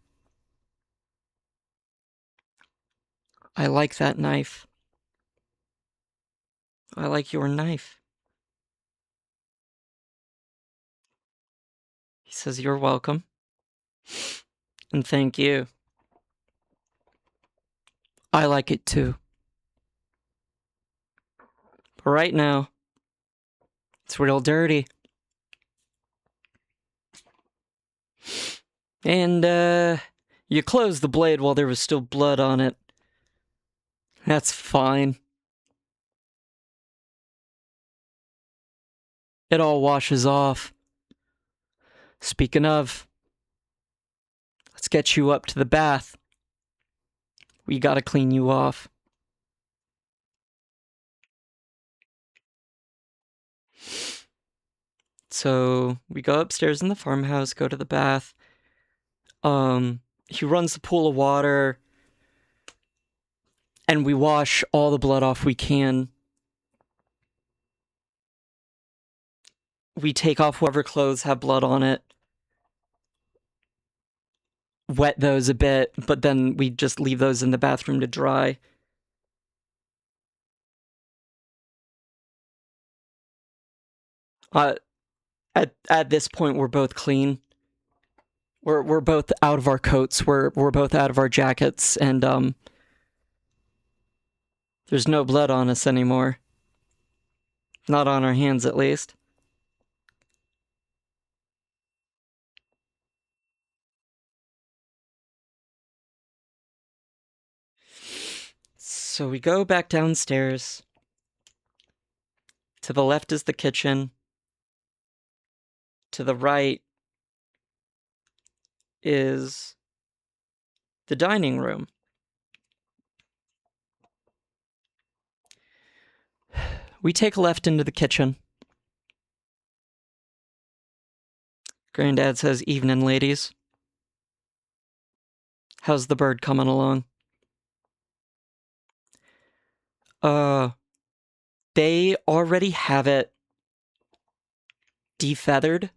I like that knife. I like your knife. He says, you're welcome. And thank you. I like it too. But right now, it's real dirty. And, you closed the blade while there was still blood on it. That's fine. It all washes off. Speaking of, let's get you up to the bath. We gotta clean you off. So we go upstairs in the farmhouse, go to the bath. He runs the pool of water, and we wash all the blood off we can. We take off whoever clothes have blood on it, wet those a bit, but then we just leave those in the bathroom to dry. At this point, we're both clean. We're both out of our coats. We're both out of our jackets, and there's no blood on us anymore. Not on our hands, at least. So we go back downstairs. To the left is the kitchen. To the right is the dining room. We take a left into the kitchen. Granddad says, "Evening, ladies. How's the bird coming along?" They already have it defeathered.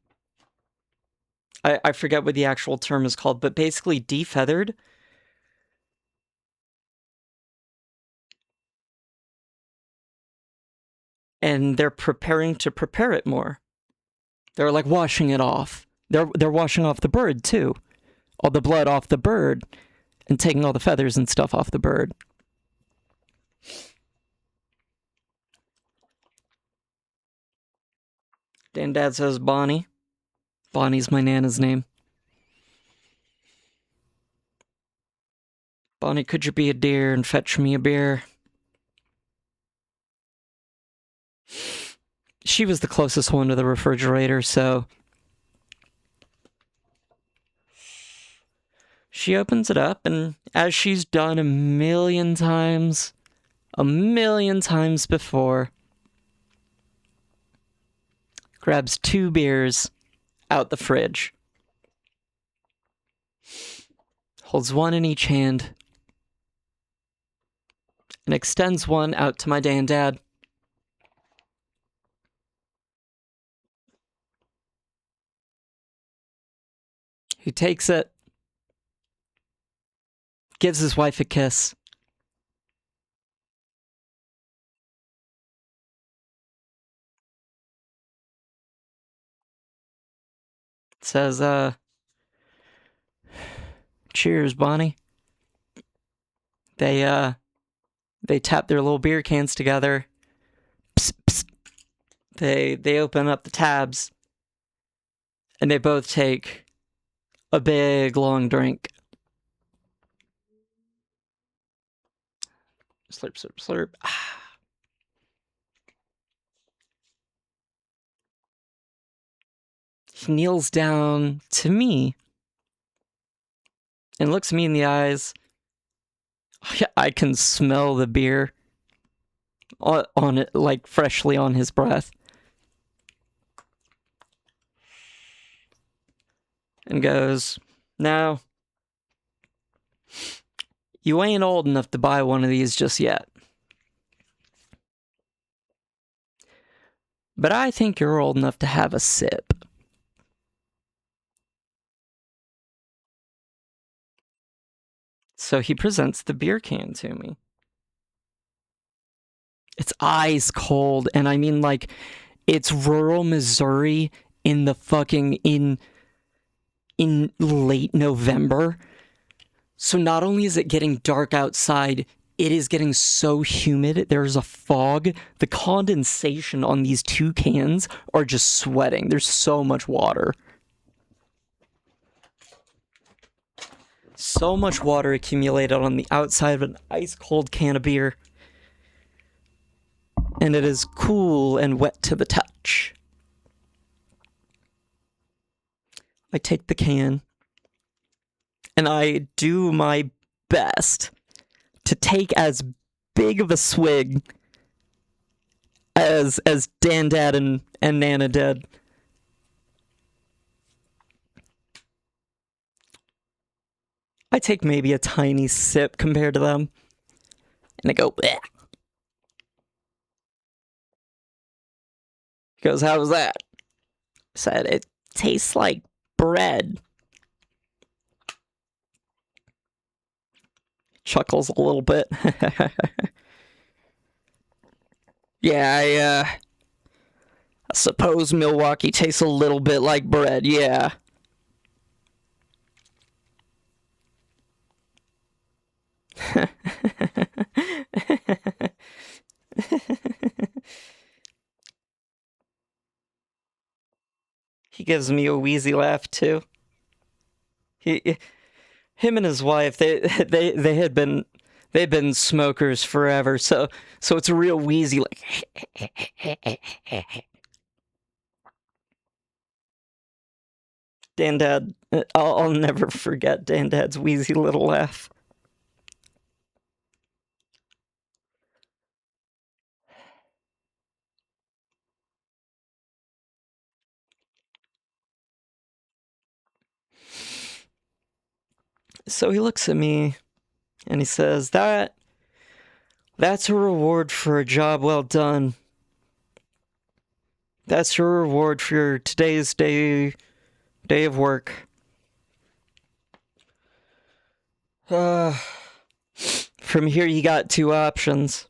I forget what the actual term is called, but basically defeathered. And they're preparing to prepare it more. They're like washing it off. They're washing off the bird too. All the blood off the bird and taking all the feathers and stuff off the bird. Dad says, "Bonnie." Bonnie's my Nana's name. "Bonnie, could you be a dear and fetch me a beer?" She was the closest one to the refrigerator, so she opens it up, and as she's done a million times before, grabs 2 beers out the fridge, holds one in each hand, and extends one out to my Dad. He takes it, gives his wife a kiss, says, "Cheers, Bonnie." They tap their little beer cans together. Psst, psst. They open up the tabs, and they both take a big, long drink. Slurp, slurp, slurp. He kneels down to me and looks me in the eyes. I can smell the beer on it, like freshly on his breath. And goes, "Now, you ain't old enough to buy one of these just yet. But I think you're old enough to have a sip." So he presents the beer can to me. It's ice cold, and I mean, like, it's rural Missouri in the fucking, in late November. So not only is it getting dark outside, it is getting so humid. There's a fog. The condensation on these 2 cans are just sweating. There's so much water. So much water accumulated on the outside of an ice-cold can of beer. And it is cool and wet to the touch. I take the can, and I do my best to take as big of a swig as Dad and Nana did. I take maybe a tiny sip compared to them, and I go, "Bleh." He goes, "How was that?" I said, "It tastes like bread." Chuckles a little bit. "Yeah, I suppose Milwaukee tastes a little bit like bread, yeah." He gives me a wheezy laugh too. Him and his wife, they'd been smokers forever, so it's a real wheezy, like. Dan-Dad, I'll never forget Dan-Dad's wheezy little laugh. So he looks at me and he says, that's a reward for a job well done. That's your reward for today's day of work. From here you got two options.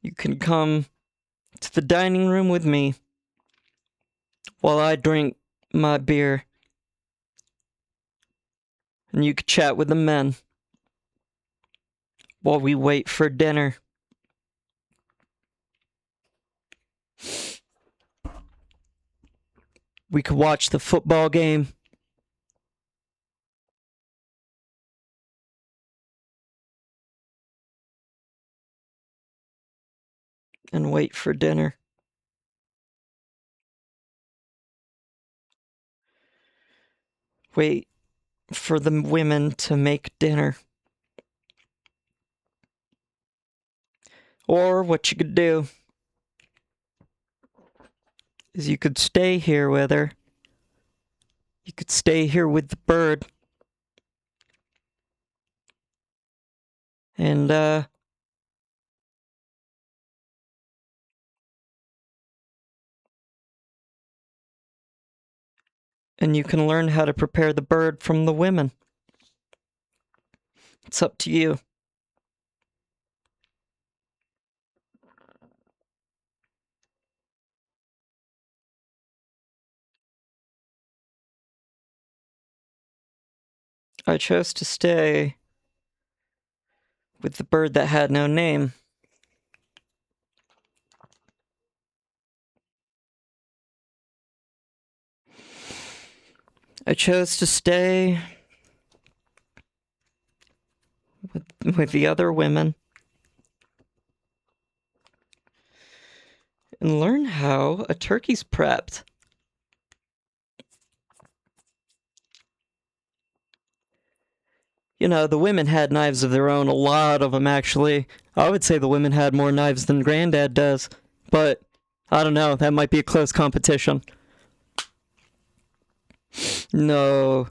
You can come to the dining room with me while I drink my beer. And you could chat with the men while we wait for dinner. We could watch the football game. And wait for dinner. Wait for the women to make dinner. Or what you could do is you could stay here with her. You could stay here with the bird. And, and you can learn how to prepare the bird from the women. It's up to you. I chose to stay with the bird that had no name. I chose to stay with the other women and learn how a turkey's prepped. You know, the women had knives of their own, a lot of them actually. I would say the women had more knives than Granddad does, but I don't know, that might be a close competition. No,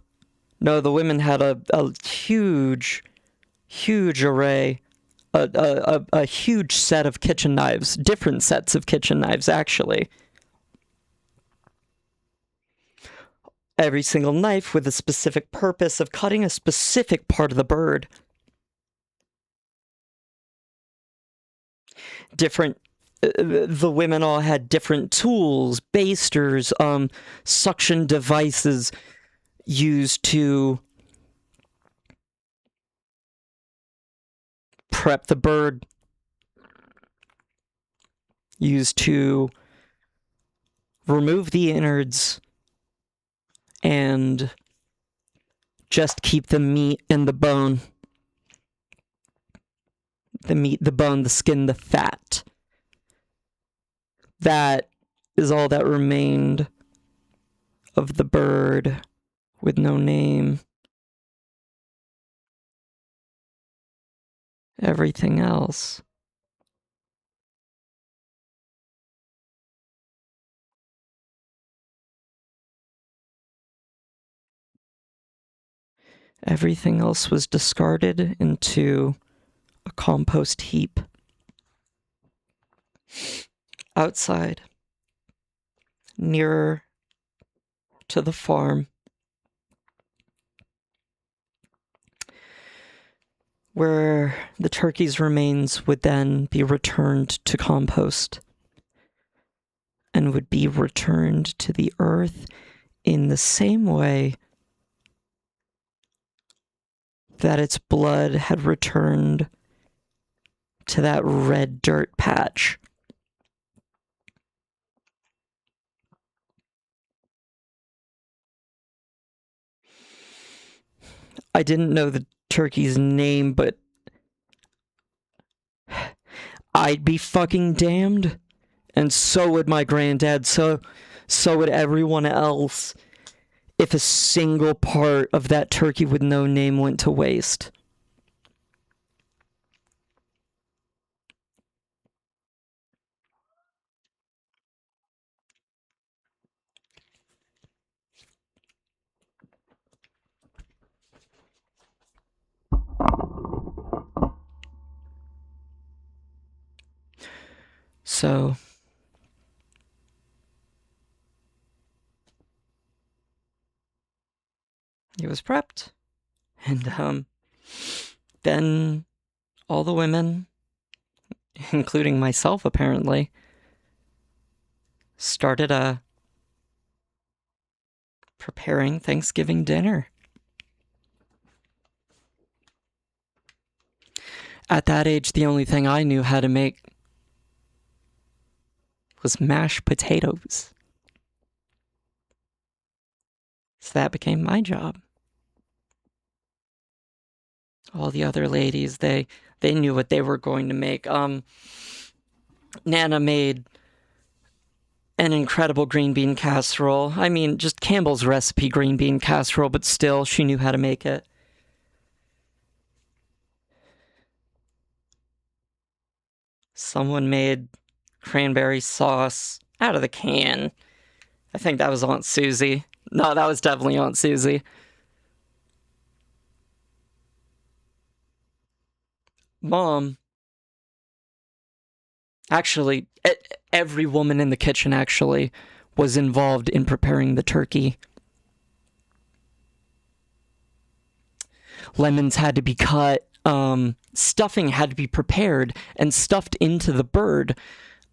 the women had a huge array, a huge set of kitchen knives, different sets of kitchen knives actually. Every single knife with a specific purpose of cutting a specific part of the bird. The women all had different tools, basters, suction devices used to prep the bird, used to remove the innards and just keep the meat and the bone. The meat, the bone, the skin, the fat. That is all that remained of the bird with no name. Everything else. Everything else was discarded into a compost heap. Outside, nearer to the farm, where the turkey's remains would then be returned to compost and would be returned to the earth in the same way that its blood had returned to that red dirt patch. I didn't know the turkey's name, but I'd be fucking damned. And so would my granddad, so would everyone else, if a single part of that turkey with no name went to waste. So he was prepped, and then all the women, including myself apparently, started preparing Thanksgiving dinner. At that age, the only thing I knew how to make was mashed potatoes. So that became my job. All the other ladies, they knew what they were going to make. Nana made an incredible green bean casserole. I mean, just Campbell's recipe green bean casserole, but still, she knew how to make it. Someone made cranberry sauce out of the can. I think that was Aunt Susie. No, that was definitely Aunt Susie. Mom, actually, every woman in the kitchen actually was involved in preparing the turkey. Lemons had to be cut. Stuffing had to be prepared and stuffed into the bird.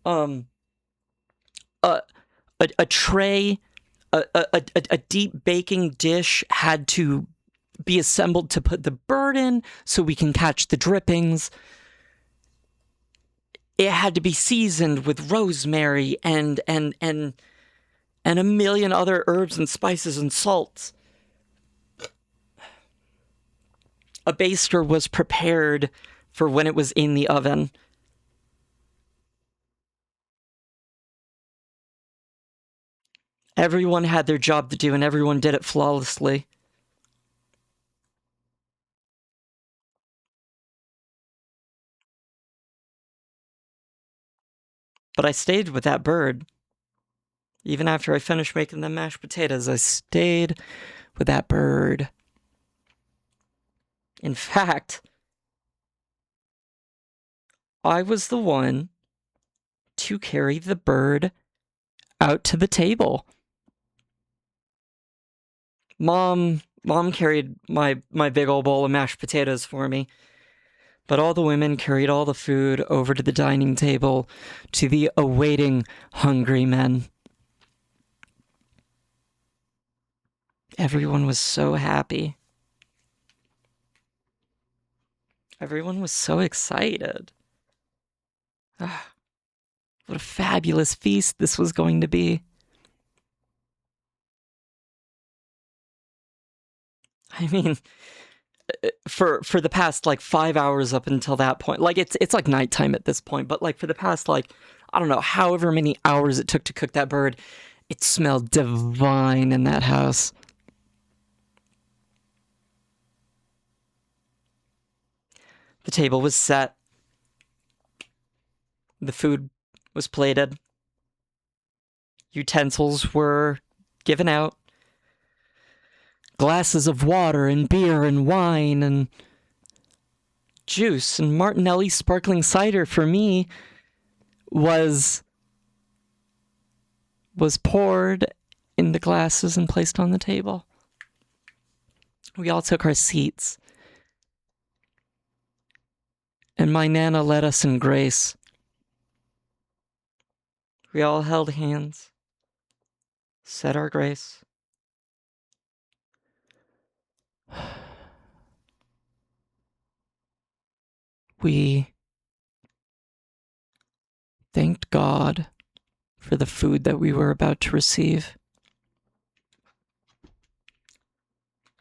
A tray, a deep baking dish had to be assembled to put the bird in so we can catch the drippings. It had to be seasoned with rosemary and a million other herbs and spices and salts. A baster was prepared for when it was in the oven. Everyone had their job to do, and everyone did it flawlessly. But I stayed with that bird. Even after I finished making the mashed potatoes, I stayed with that bird. In fact, I was the one to carry the bird out to the table. Mom carried my big old bowl of mashed potatoes for me. But all the women carried all the food over to the dining table to the awaiting hungry men. Everyone was so happy. Everyone was so excited. Ah, what a fabulous feast this was going to be. I mean, for the past like 5 hours up until that point, like it's like nighttime at this point, but like for the past like, I don't know, however many hours it took to cook that bird, it smelled divine in that house. The table was set. The food was plated. Utensils were given out. Glasses of water and beer and wine and juice and Martinelli sparkling cider for me was poured in the glasses and placed on the table. We all took our seats. And my Nana led us in grace. We all held hands, said our grace. We thanked God for the food that we were about to receive.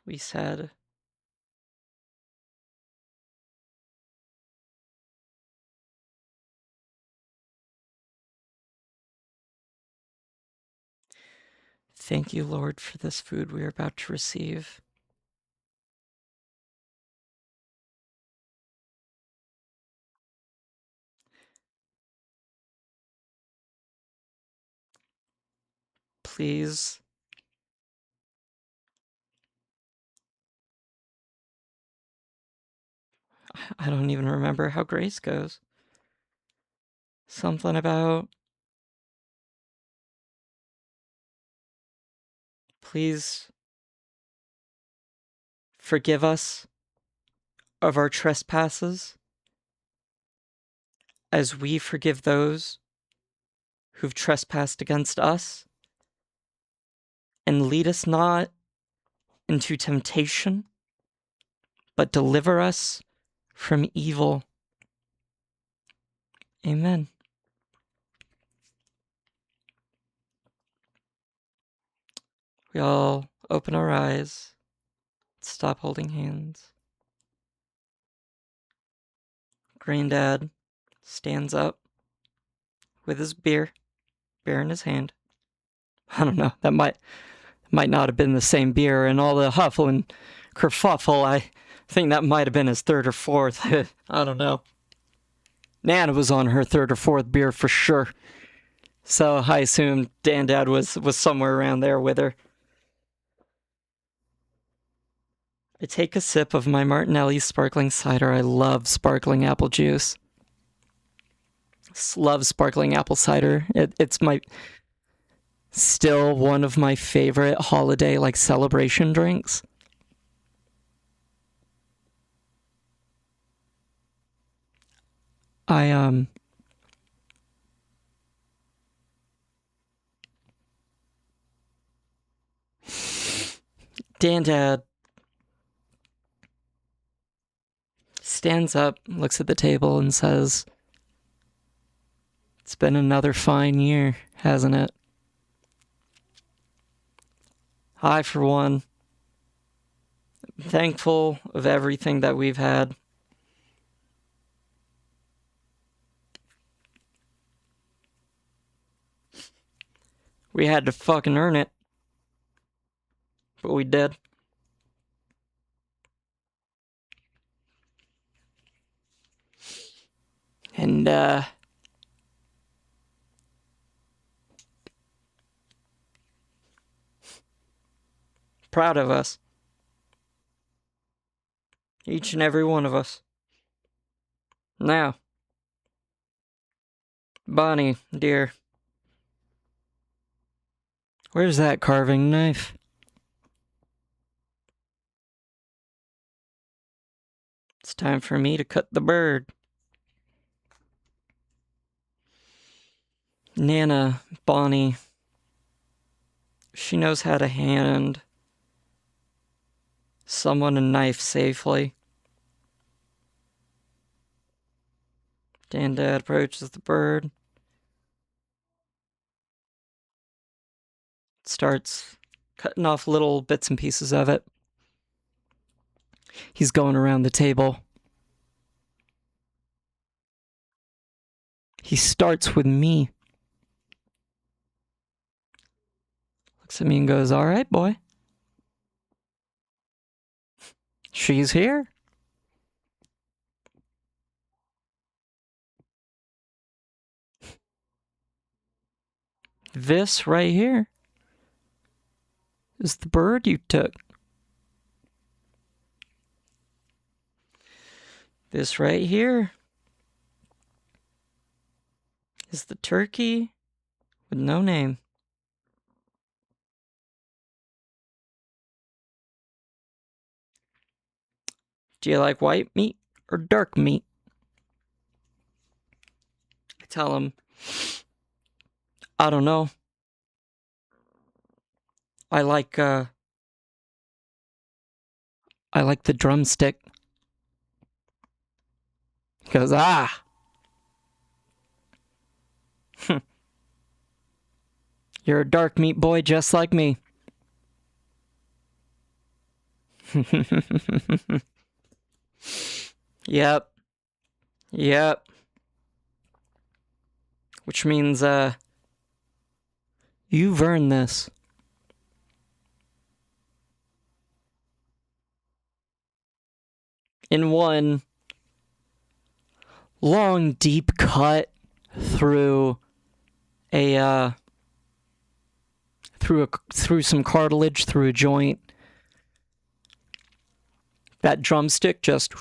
We said, Thank you, Lord, for this food we are about to receive. Please I don't even remember how grace goes. Something about please forgive us of our trespasses as we forgive those who've trespassed against us. And lead us not into temptation, but deliver us from evil. Amen. We all open our eyes, stop holding hands. Granddad stands up with his beer in his hand. I don't know, that might not have been the same beer, and all the huffle and kerfuffle, I think that might have been his third or fourth. I don't know. Nana was on her third or fourth beer for sure. So I assume Dad was somewhere around there with her. I take a sip of my Martinelli sparkling cider. I love sparkling apple juice. Love sparkling apple cider. It's still one of my favorite holiday celebration drinks. Dad stands up, looks at the table, and says, "It's been another fine year, hasn't it? I, for one, am thankful of everything that we've had. We had to fucking earn it, but we did. And, proud of us. Each and every one of us. Now, Bonnie, dear, where's that carving knife? It's time for me to cut the bird." Nana, Bonnie, she knows how to hand someone a knife safely. Dad approaches the bird, starts cutting off little bits and pieces of it. He's going around the table. He starts with me. Looks at me and goes, "All right, boy. She's here." This right here is the bird you took. This right here is the turkey with no name. Do you like white meat or dark meat? I tell him, I don't know. I like the drumstick. He goes, "Ah." You're a dark meat boy just like me. Yep. Which means, you've earned this. in one long, deep cut through through some cartilage, through a joint. That drumstick just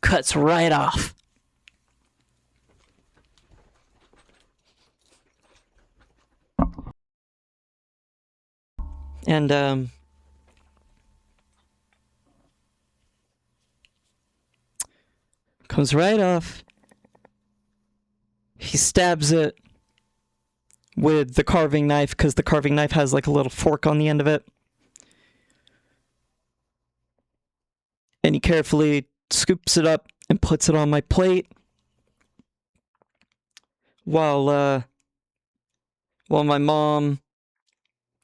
cuts right off. And comes right off. He stabs it with the carving knife, because the carving knife has like a little fork on the end of it. And he carefully scoops it up and puts it on my plate while my mom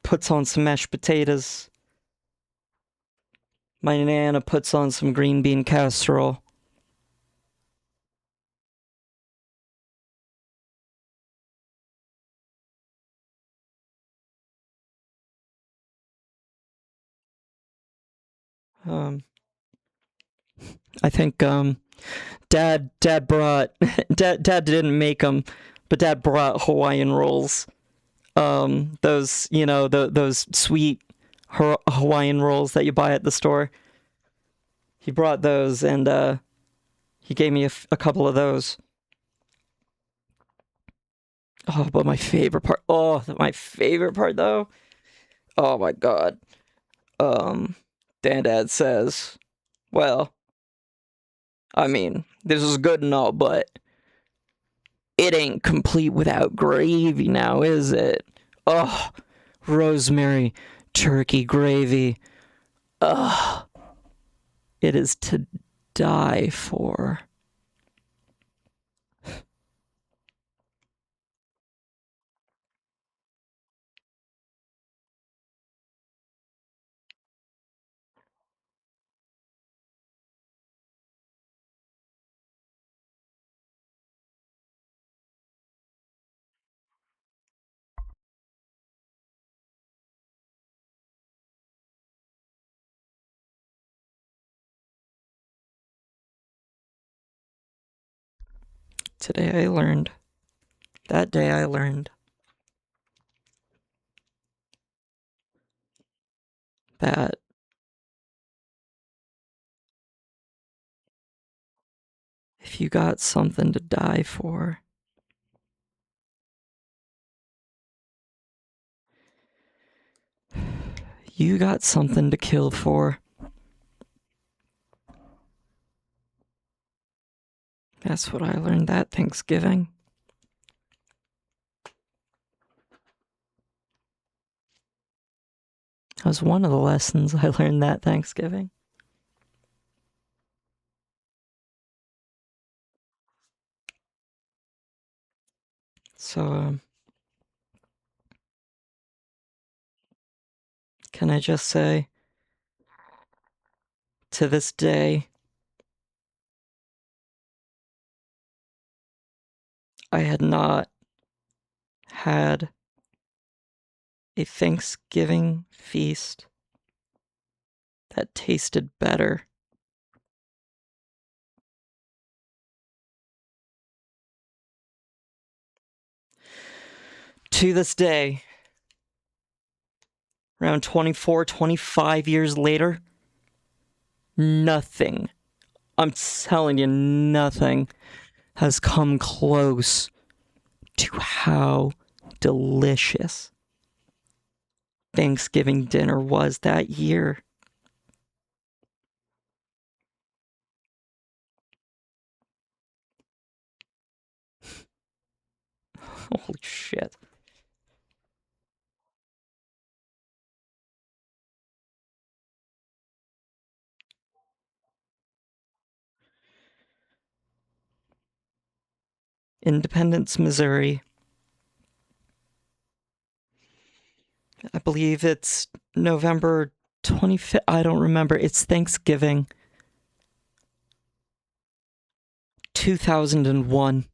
puts on some mashed potatoes. My Nana puts on some green bean casserole. I think Dad brought Dad didn't make them, but Dad brought Hawaiian rolls. Those, you know, those sweet Hawaiian rolls that you buy at the store. He brought those, and he gave me a couple of those. Oh, but my favorite part. Oh, my favorite part though. Oh my God. Dad says, well, I mean, this is good and all, but it ain't complete without gravy now, is it? Oh, rosemary turkey gravy. Ugh. It is to die for. Today I learned. That day I learned that if you got something to die for, you got something to kill for. That's what I learned that Thanksgiving. That was one of the lessons I learned that Thanksgiving. So, can I just say, to this day, I had not had a Thanksgiving feast that tasted better. To this day, around 24, 25 years later, nothing, I'm telling you, nothing has come close to how delicious Thanksgiving dinner was that year. Holy shit. Independence, Missouri. I believe it's November 25th. I don't remember. It's Thanksgiving. 2001.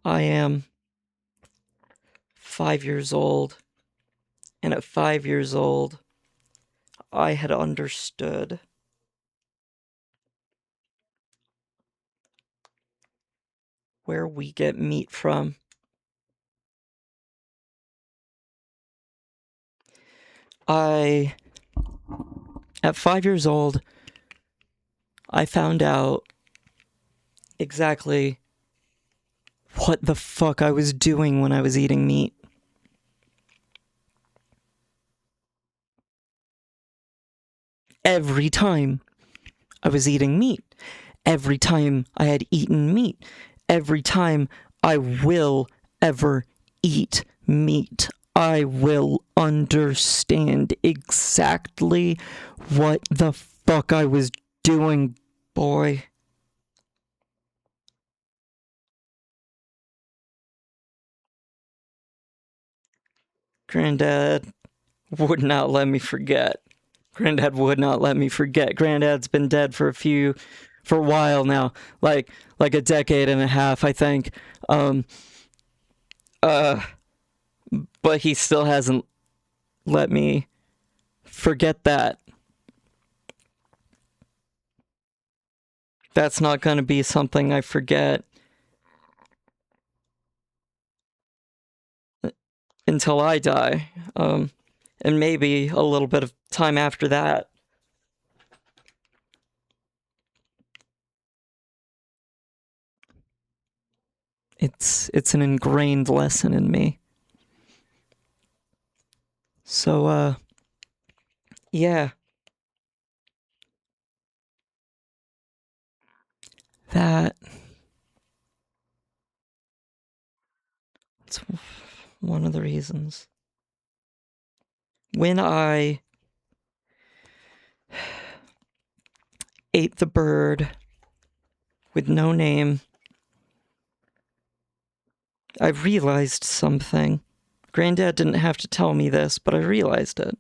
I am 5 years old. And at 5 years old, I had understood where we get meat from. At 5 years old, I found out exactly what the fuck I was doing when I was eating meat. Every time I was eating meat, every time I had eaten meat, every time I will ever eat meat, I will understand exactly what the fuck I was doing, boy. Granddad would not let me forget. Granddad would not let me forget. Granddad's been dead for a while now, like a decade and a half, I think. But he still hasn't let me forget that. That's not going to be something I forget until I die. And maybe a little bit of time after that. It's an ingrained lesson in me. So, yeah. That's one of the reasons. When I ate the bird with no name, I realized something. Granddad didn't have to tell me this, but I realized it.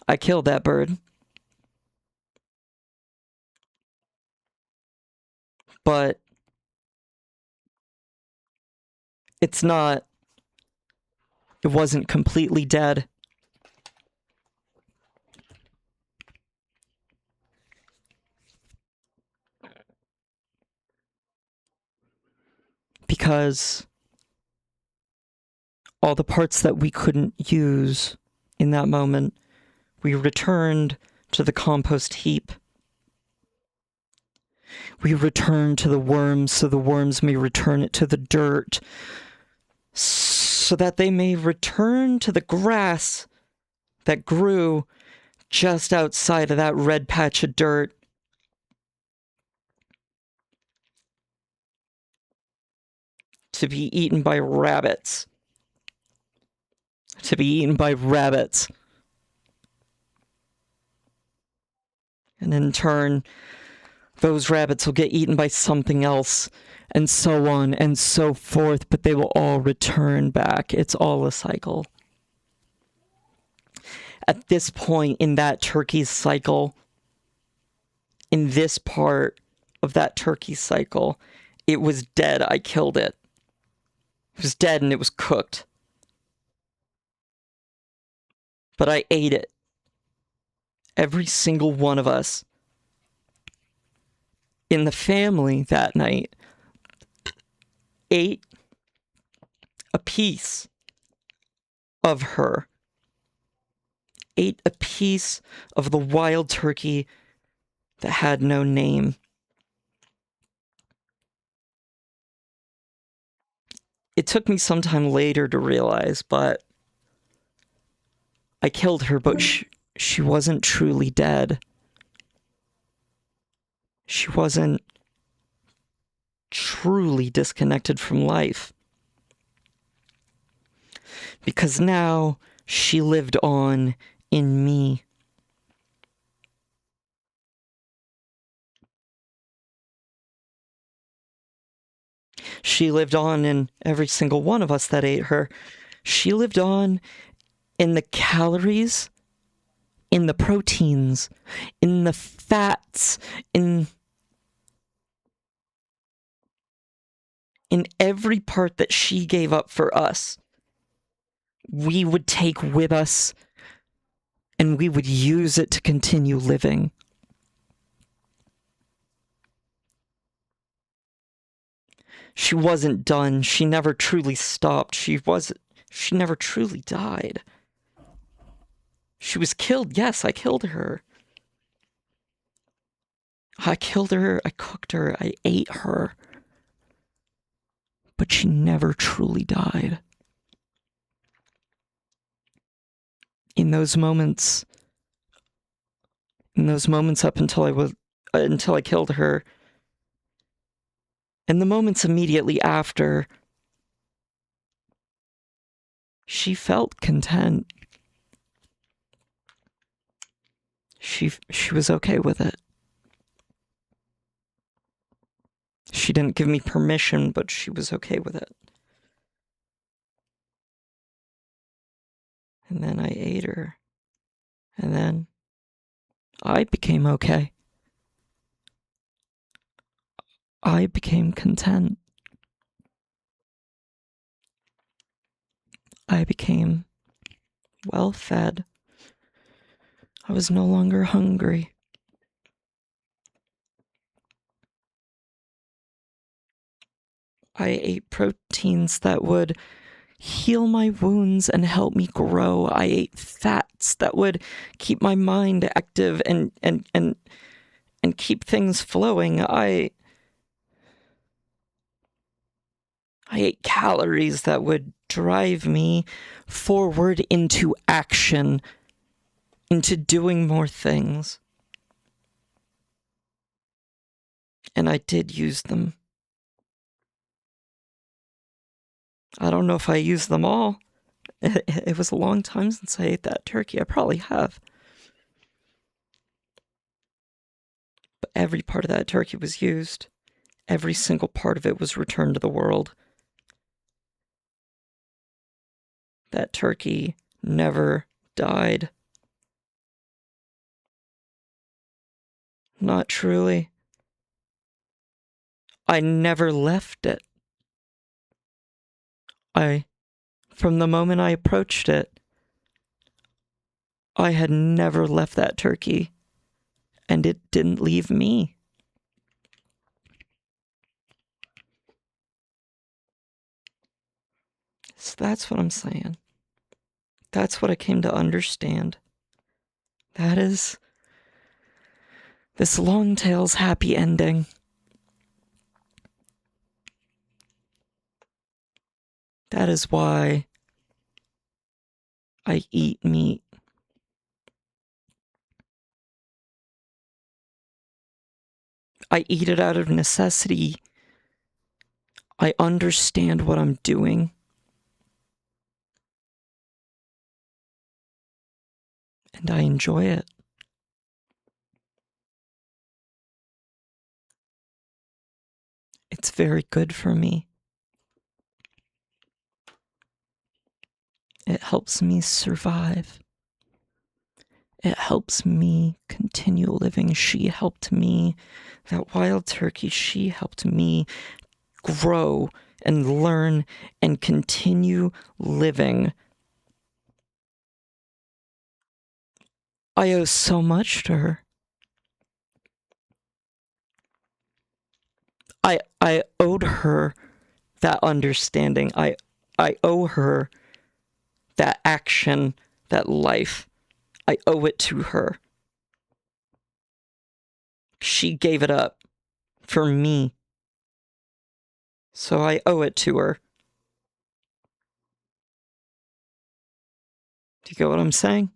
I killed that bird. But it wasn't completely dead. Because all the parts that we couldn't use in that moment, we returned to the compost heap. We returned to the worms so the worms may return it to the dirt, so that they may return to the grass that grew just outside of that red patch of dirt. To be eaten by rabbits. To be eaten by rabbits. And in turn, those rabbits will get eaten by something else, and so on and so forth, but they will all return back. It's all a cycle. At this point in that turkey's cycle, in this part of that turkey cycle, it was dead. I killed it. It was dead and it was cooked. But I ate it. Every single one of us in the family that night ate a piece of her. Ate a piece of the wild turkey that had no name. It took me some time later to realize, but I killed her, but she wasn't truly dead. She wasn't truly disconnected from life. Because now she lived on in me. She lived on in every single one of us that ate her. She lived on in the calories, in the proteins, in the fats, in every part that she gave up for us. we would take with us, and we would use it to continue living. She wasn't done. She never truly stopped. She never truly died. She was killed. Yes, I killed her. I killed her. I cooked her. I ate her. But she never truly died. In those moments up until I killed her, and the moments immediately after, she felt content. She was okay with it. She didn't give me permission, but she was okay with it. And then I ate her. And then I became okay. I became content. I became well fed. I was no longer hungry. I ate proteins that would heal my wounds and help me grow. I ate fats that would keep my mind active and keep things flowing. I ate calories that would drive me forward into action, into doing more things. And I did use them. I don't know if I used them all. It was a long time since I ate that turkey. I probably have. But every part of that turkey was used. Every single part of it was returned to the world. That turkey never died. Not truly. I never left it. From the moment I approached it, I had never left that turkey, and it didn't leave me. So that's what I'm saying. That's what I came to understand. That is this long tale's happy ending. That is why I eat meat. I eat it out of necessity. I understand what I'm doing. And I enjoy it. It's very good for me. It helps me survive. It helps me continue living. She helped me. That wild turkey, she helped me grow and learn and continue living. I owe so much to her. I owed her that understanding. I owe her that action, that life. I owe it to her. She gave it up for me. So I owe it to her. Do you get what I'm saying?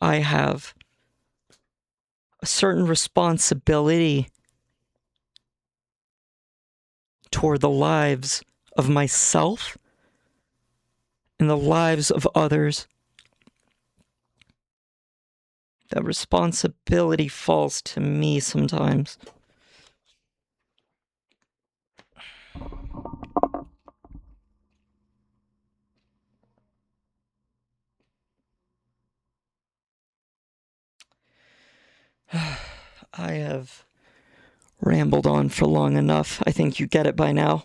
I have a certain responsibility toward the lives of myself and the lives of others. That responsibility falls to me sometimes. I have rambled on for long enough. I think you get it by now.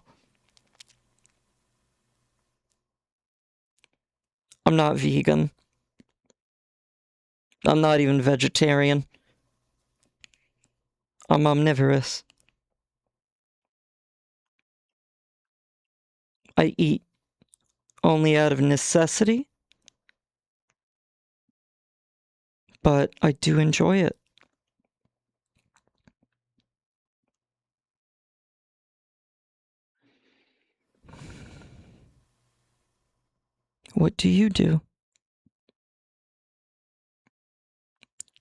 I'm not vegan. I'm not even vegetarian. I'm omnivorous. I eat only out of necessity, but I do enjoy it. What do you do?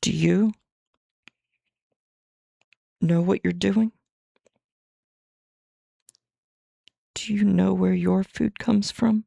Do you know what you're doing? Do you know where your food comes from?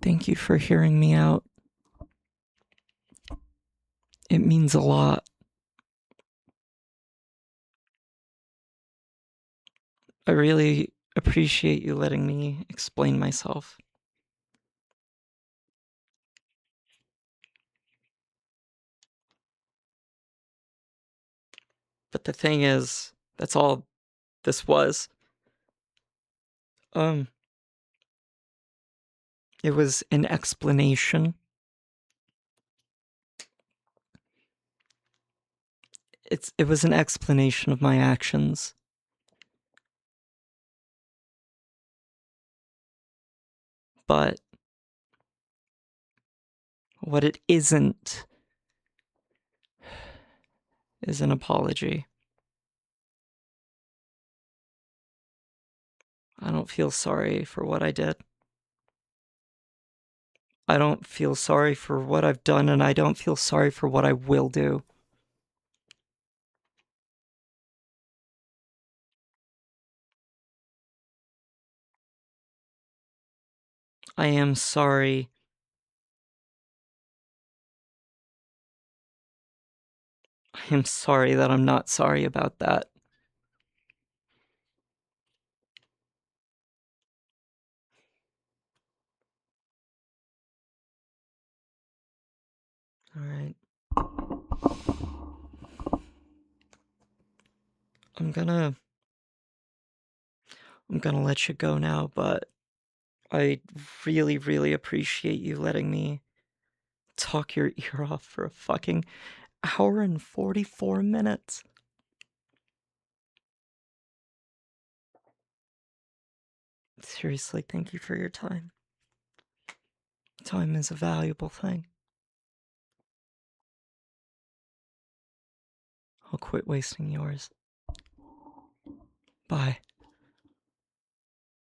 Thank you for hearing me out. It means a lot. I really appreciate you letting me explain myself. But the thing is, that's all this was. It was an explanation. It was an explanation of my actions. But what it isn't is an apology. I don't feel sorry for what I did. I don't feel sorry for what I've done, and I don't feel sorry for what I will do. I am sorry. I am sorry that I'm not sorry about that. All right. I'm gonna let you go now, but I really, really appreciate you letting me talk your ear off for a fucking hour and 44 minutes. Seriously, thank you for your time. Time is a valuable thing. I'll quit wasting yours. Bye.